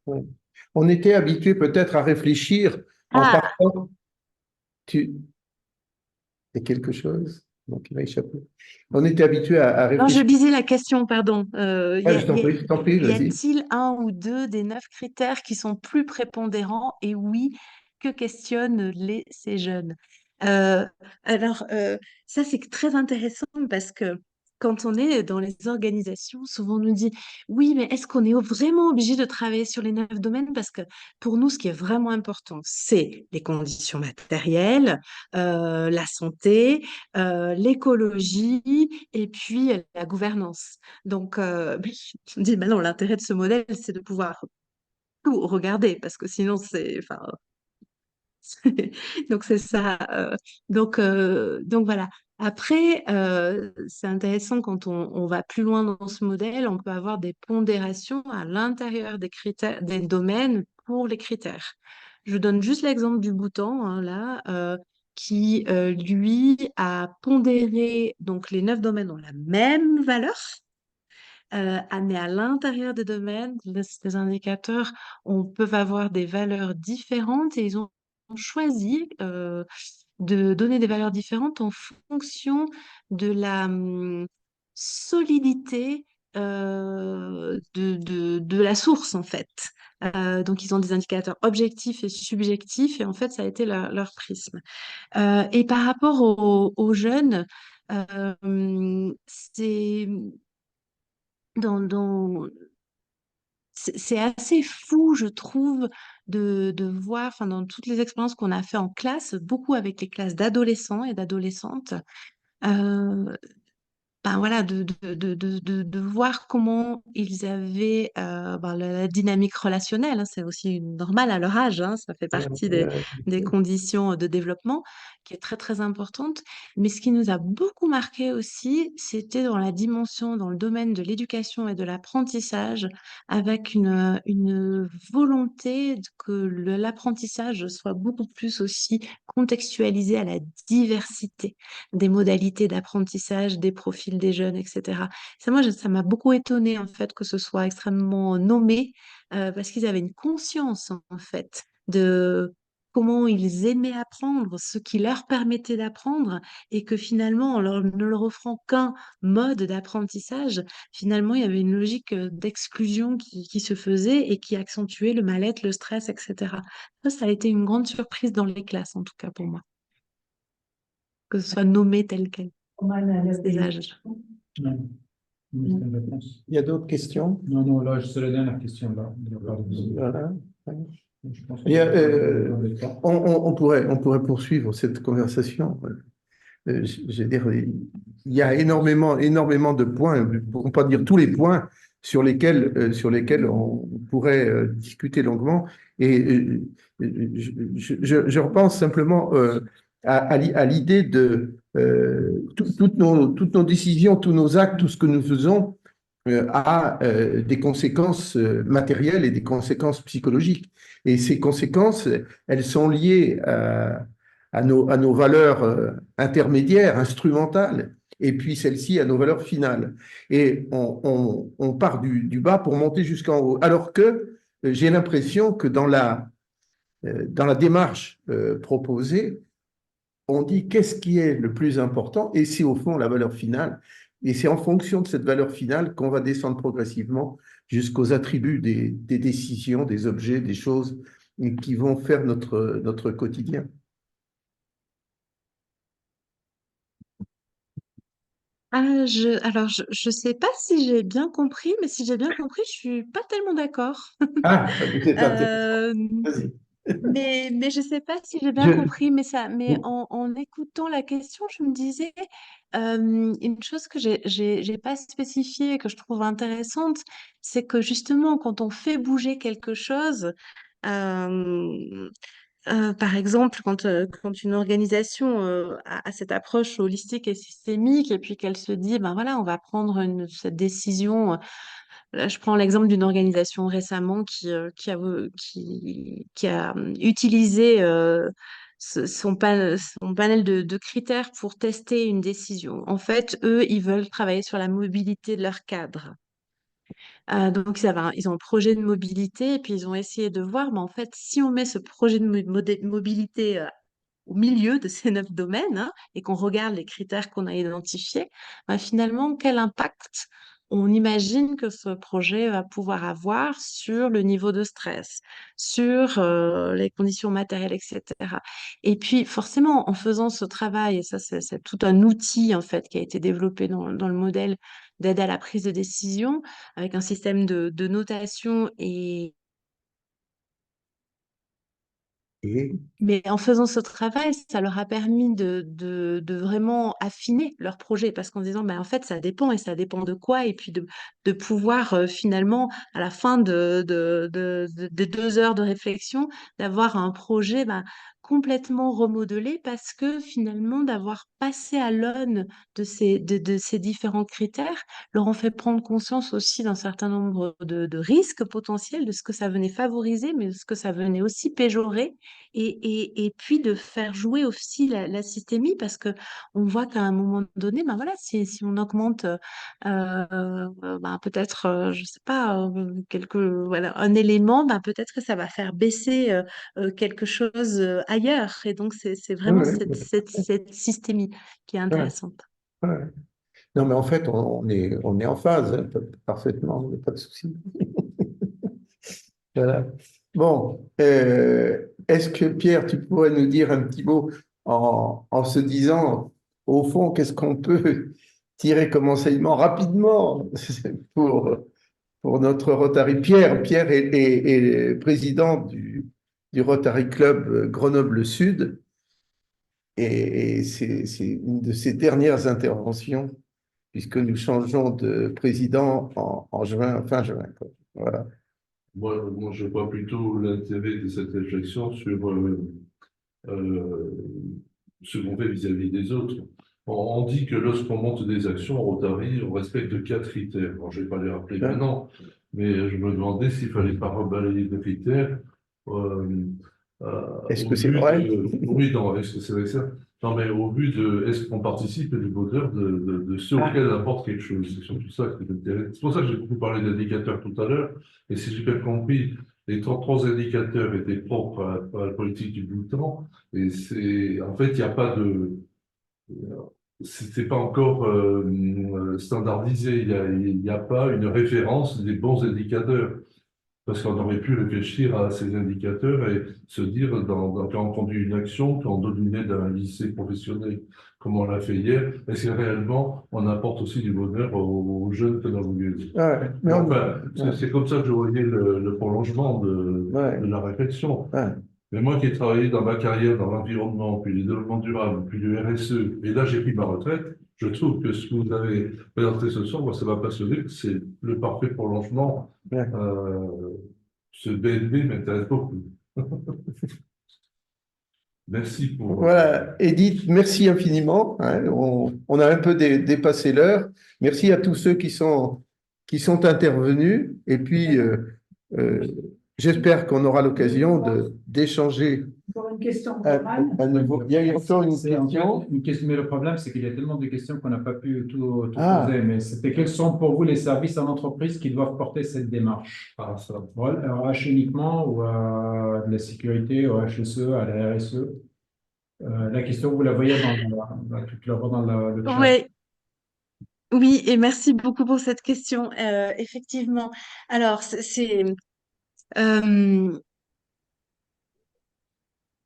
Ouais. On était habitué peut-être à réfléchir en Ah, partant. Tu c'est quelque chose donc il m'a échappé. On était habitué à non, je réfléchir. lisais la question, pardon. Ah, je t'en prie, Y vas-y. a-t-il un ou deux des 9 critères qui sont plus prépondérants? Et oui, que questionnent ces jeunes? Euh, alors, ça, c'est très intéressant parce que quand on est dans les organisations, souvent on nous dit, oui, mais est-ce qu'on est vraiment obligé de travailler sur les 9 domaines? Parce que pour nous, ce qui est vraiment important, c'est les conditions matérielles, la santé, l'écologie et puis la gouvernance. Donc, je me dis, non, l'intérêt de ce modèle, c'est de pouvoir tout regarder, parce que sinon, enfin, donc c'est ça. Donc voilà. Après, c'est intéressant quand on va plus loin dans ce modèle, on peut avoir des pondérations à l'intérieur des critères, des domaines pour les critères. Je donne juste l'exemple du Bhoutan, hein, là, qui, lui, a pondéré, donc les 9 domaines ont la même valeur, mais à l'intérieur des domaines, les indicateurs, on peut avoir des valeurs différentes et ils ont choisi de donner des valeurs différentes en fonction de la solidité de la source, en fait. Donc, ils ont des indicateurs objectifs et subjectifs et en fait, ça a été leur prisme. Et par rapport aux jeunes, c'est dans, dans, c'est assez fou, je trouve, de voir, enfin, dans toutes les expériences qu'on a fait en classe, beaucoup avec les classes d'adolescents et d'adolescentes, euh, ben voilà, de voir comment ils avaient la dynamique relationnelle, hein, c'est aussi normal à leur âge, hein, ça fait partie des conditions de développement qui est très très importante. Mais ce qui nous a beaucoup marqué aussi, c'était dans la dimension, dans le domaine de l'éducation et de l'apprentissage, avec une volonté que l'apprentissage soit beaucoup plus aussi contextualisé à la diversité des modalités d'apprentissage, des profils des jeunes, etc. Ça m'a beaucoup étonnée en fait que ce soit extrêmement nommé parce qu'ils avaient une conscience en fait de comment ils aimaient apprendre, ce qui leur permettait d'apprendre et que finalement, ne leur offrant qu'un mode d'apprentissage, finalement, il y avait une logique d'exclusion qui se faisait et qui accentuait le mal-être, le stress, etc. Ça a été une grande surprise dans les classes, en tout cas pour moi, que ce soit nommé tel quel des âges. Non, non, c'est une réponse. Il y a d'autres questions? Non, non, là, c'est la dernière question, là. Voilà. Je pense Il y a, qu'on a le temps. on pourrait poursuivre cette conversation. Je veux dire, il y a énormément de points, pour ne pas dire tous les points, sur lesquels on pourrait discuter longuement. Et je repense simplement à l'idée de toutes nos décisions, tous nos actes, tout ce que nous faisons a des conséquences matérielles et des conséquences psychologiques. Et ces conséquences, elles sont liées à nos valeurs intermédiaires, instrumentales, et puis celles-ci à nos valeurs finales. Et on part du bas pour monter jusqu'en haut. Alors que j'ai l'impression que dans la démarche proposée, on dit qu'est-ce qui est le plus important, et c'est au fond la valeur finale. Et c'est en fonction de cette valeur finale qu'on va descendre progressivement jusqu'aux attributs des décisions, des objets, des choses qui vont faire notre quotidien. Alors, je sais pas si j'ai bien compris, mais si j'ai bien compris, je suis pas tellement d'accord. Ah, c'est intéressant. Euh, Vas-y. mais je sais pas si j'ai bien Je- compris, mais en écoutant la question, je me disais une chose que j'ai pas spécifiée et que je trouve intéressante, c'est que justement, quand on fait bouger quelque chose, euh, par exemple, quand une organisation a cette approche holistique et systémique, et puis qu'elle se dit, ben voilà, on va prendre cette décision. Là, je prends l'exemple d'une organisation récemment qui a utilisé son panel de critères pour tester une décision. En fait, eux, ils veulent travailler sur la mobilité de leurs cadres. Donc, ils ont un projet de mobilité et puis ils ont essayé de voir, mais en fait, si on met ce projet de mobilité au milieu de ces 9 domaines et qu'on regarde les critères qu'on a identifiés, ben, finalement, quel impact on imagine que ce projet va pouvoir avoir sur le niveau de stress, sur les conditions matérielles, etc. Et puis, forcément, en faisant ce travail, et ça, c'est tout un outil en fait qui a été développé dans le modèle d'aide à la prise de décision, avec un système de notation Et mais en faisant ce travail, ça leur a permis de vraiment affiner leur projet parce qu'en disant, ben, en fait, ça dépend et ça dépend de quoi. Et puis de pouvoir finalement, à la fin de 2 heures de réflexion, d'avoir un projet ben, complètement remodelé parce que finalement, d'avoir passé à l'aune de ces différents critères, leur ont fait prendre conscience aussi d'un certain nombre de risques potentiels, de ce que ça venait favoriser, mais de ce que ça venait aussi péjorer et puis de faire jouer aussi la systémie parce que on voit qu'à un moment donné, ben voilà, si on augmente ben peut-être, je sais pas, voilà, un élément, ben peut-être que ça va faire baisser quelque chose ailleurs. Et donc, c'est vraiment ouais, cette systémie qui est ouais, intéressante. ouais. Non, mais en fait, on est en phase hein, parfaitement, il n'y a pas de souci. Voilà. Bon, est-ce que Pierre, tu pourrais nous dire un petit mot en se disant, au fond, qu'est-ce qu'on peut tirer comme enseignement rapidement pour, pour notre Rotary? Pierre est président du Rotary Club Grenoble Sud et c'est une de ses dernières interventions puisque nous changeons de président en juin, fin juin, quoi. Voilà. Moi, je vois plutôt l'intérêt de cette réflexion sur euh, ce qu'on fait vis-à-vis des autres. On dit que lorsqu'on monte des actions au Rotary, on respecte 4 critères. Bon, je ne vais pas les rappeler Ouais. maintenant, mais je me demandais s'il fallait pas rebalayer les critères. euh, Est-ce Au que c'est vu vrai? oui, non, est-ce que c'est vrai ça? Non, mais au vu de, est-ce qu'on participe du bonheur de ceux auxquels on apporte quelque chose? C'est surtout ça qui m'intéresse. C'est pour ça que j'ai beaucoup parlé d'indicateurs tout à l'heure. Et si j'ai bien compris, les 33 indicateurs étaient propres à la politique du Bhoutan. Et c'est, en fait, il n'y a pas de, c'est pas encore standardisé. Il y a pas une référence des bons indicateurs. Parce qu'on aurait pu réfléchir à ces indicateurs et se dire, quand on conduit une action, quand on donne une aide à un lycée professionnel, comme on l'a fait hier, est-ce que réellement on apporte aussi du bonheur aux jeunes que nous avons eu? Ouais, mais Enfin, ouais, c'est comme ça que je voyais le prolongement ouais, de la réflexion. ouais. Mais moi qui ai travaillé dans ma carrière dans l'environnement, puis le développement durable, puis le RSE, et là j'ai pris ma retraite, je trouve que ce que vous avez présenté ce soir, moi ça m'a passionné, c'est le parfait prolongement. Ouais. Ce BNB m'intéresse beaucoup. Merci pour Voilà, Edith, merci infiniment, hein. On a un peu dépassé l'heure. Merci à tous ceux qui sont intervenus. Et puis, euh, j'espère qu'on aura l'occasion d'échanger Encore une question, à Roman. nouveau. Il y a encore une C'est en fait question. une question, mais le problème, c'est qu'il y a tellement de questions qu'on n'a pas pu tout Ah. poser. Mais c'était quels sont pour vous les services en entreprise qui doivent porter cette démarche? Ah, ça. Voilà, RH uniquement ou à de la sécurité, au HSE, à la RSE? La question, vous la voyez toute la dans le chat. Ouais, oui, et merci beaucoup pour cette question. Effectivement, alors euh,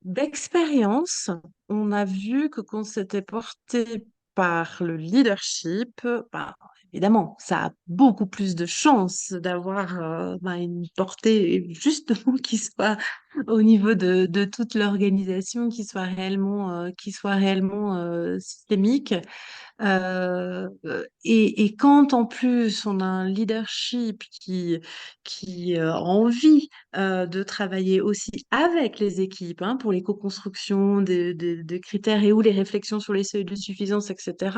d'expérience, on a vu que quand c'était porté par le leadership, bah, évidemment, ça a beaucoup plus de chances d'avoir une portée justement qui soit au niveau de toute l'organisation, qui soit réellement systémique. Et quand en plus on a un leadership qui a envie de travailler aussi avec les équipes pour les co-constructions des critères et ou les réflexions sur les seuils de suffisance, etc.,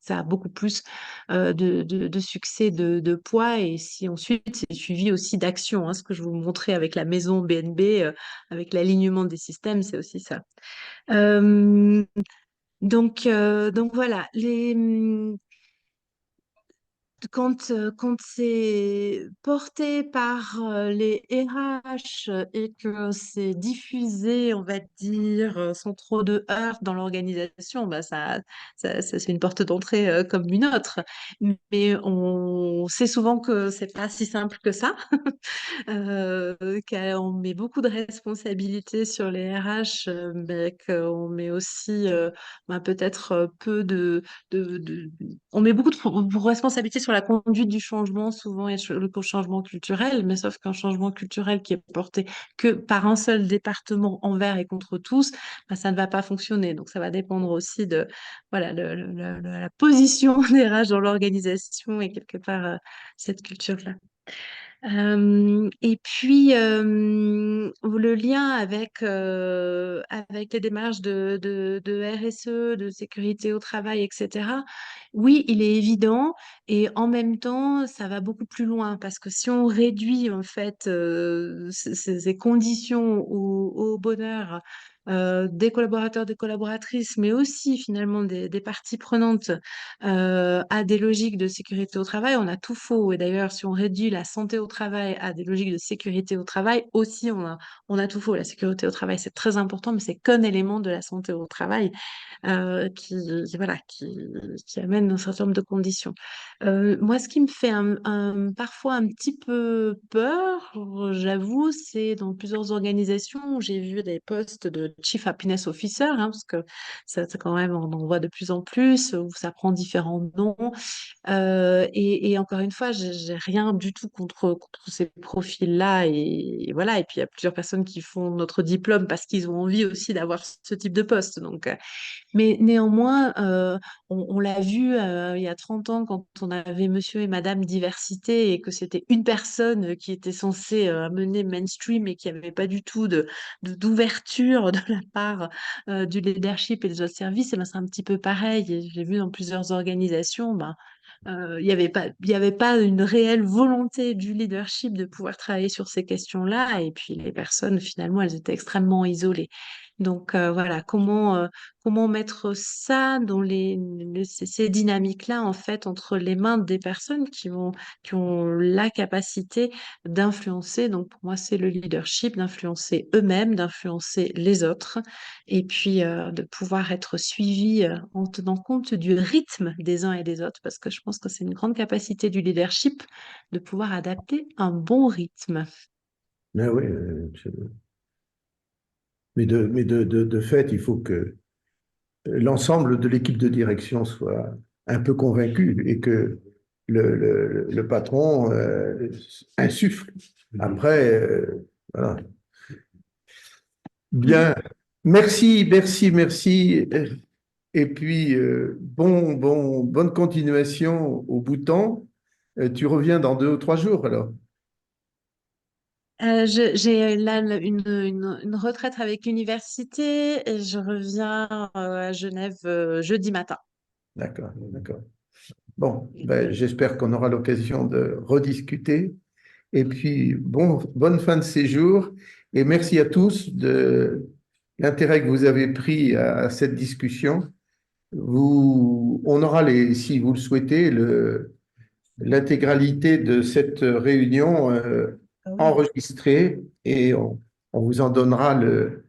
ça a beaucoup plus de succès, de poids. Et si ensuite c'est suivi aussi d'action, ce que je vous montrais avec la maison BNB, avec l'alignement des systèmes, c'est aussi ça. Donc voilà, quand c'est porté par les RH et que c'est diffusé, on va dire, sans trop de heurts dans l'organisation, c'est une porte d'entrée comme une autre. Mais on sait souvent que c'est pas si simple que ça. Qu'on met beaucoup de responsabilités sur les RH, mais qu'on met aussi peut-être peu on met beaucoup de responsabilités sur la conduite du changement souvent et sur le changement culturel, mais sauf qu'un changement culturel qui est porté que par un seul département envers et contre tous, ça ne va pas fonctionner. Donc ça va dépendre aussi de voilà, la position des RH dans l'organisation et quelque part cette culture-là. Et puis, le lien avec les démarches de RSE, de sécurité au travail, etc. Oui, il est évident et en même temps, ça va beaucoup plus loin parce que si on réduit en fait ces conditions au bonheur des collaborateurs, des collaboratrices, mais aussi finalement des parties prenantes à des logiques de sécurité au travail, on a tout faux. Et d'ailleurs, si on réduit la santé au travail à des logiques de sécurité au travail, aussi on a tout faux. La sécurité au travail, c'est très important, mais c'est qu'un élément de la santé au travail qui amène un certain nombre de conditions. Moi, ce qui me fait parfois un petit peu peur, j'avoue, c'est dans plusieurs organisations où j'ai vu des postes de Chief Happiness Officer, parce que ça quand même, on en voit de plus en plus, où ça prend différents noms. Et encore une fois, j'ai rien du tout contre ces profils-là. Et voilà. Et puis, il y a plusieurs personnes qui font notre diplôme parce qu'ils ont envie aussi d'avoir ce type de poste. Donc, mais néanmoins, on l'a vu il y a 30 ans quand on avait Monsieur et Madame Diversité et que c'était une personne qui était censée mener mainstream et qui n'avait pas du tout d'ouverture de la part du leadership et des autres services. Et c'est un petit peu pareil. Et j'ai vu dans plusieurs organisations, il y avait pas une réelle volonté du leadership de pouvoir travailler sur ces questions-là. Et puis les personnes, finalement, elles étaient extrêmement isolées. Donc voilà, comment mettre ça dans ces dynamiques-là, en fait, entre les mains des personnes qui ont la capacité d'influencer. Donc pour moi, c'est le leadership, d'influencer eux-mêmes, d'influencer les autres, et puis de pouvoir être suivi en tenant compte du rythme des uns et des autres, parce que je pense que c'est une grande capacité du leadership de pouvoir adapter un bon rythme. Mais oui, de fait, il faut que l'ensemble de l'équipe de direction soit un peu convaincu et que le patron insuffle. Après, voilà. Bien. Merci, merci, merci. Et puis, bonne continuation au Bhoutan. Tu reviens dans 2 ou 3 jours, alors. J'ai là une retraite avec l'université et je reviens à Genève jeudi matin. D'accord, d'accord. Bon, ben, j'espère qu'on aura l'occasion de rediscuter Et puis, bonne fin de séjour et merci à tous de l'intérêt que vous avez pris à cette discussion. On aura, si vous le souhaitez, l'intégralité de cette réunion enregistrée et on vous en donnera le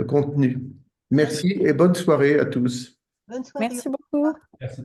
contenu. Merci et bonne soirée à tous. Bonne soirée. Merci beaucoup. Merci.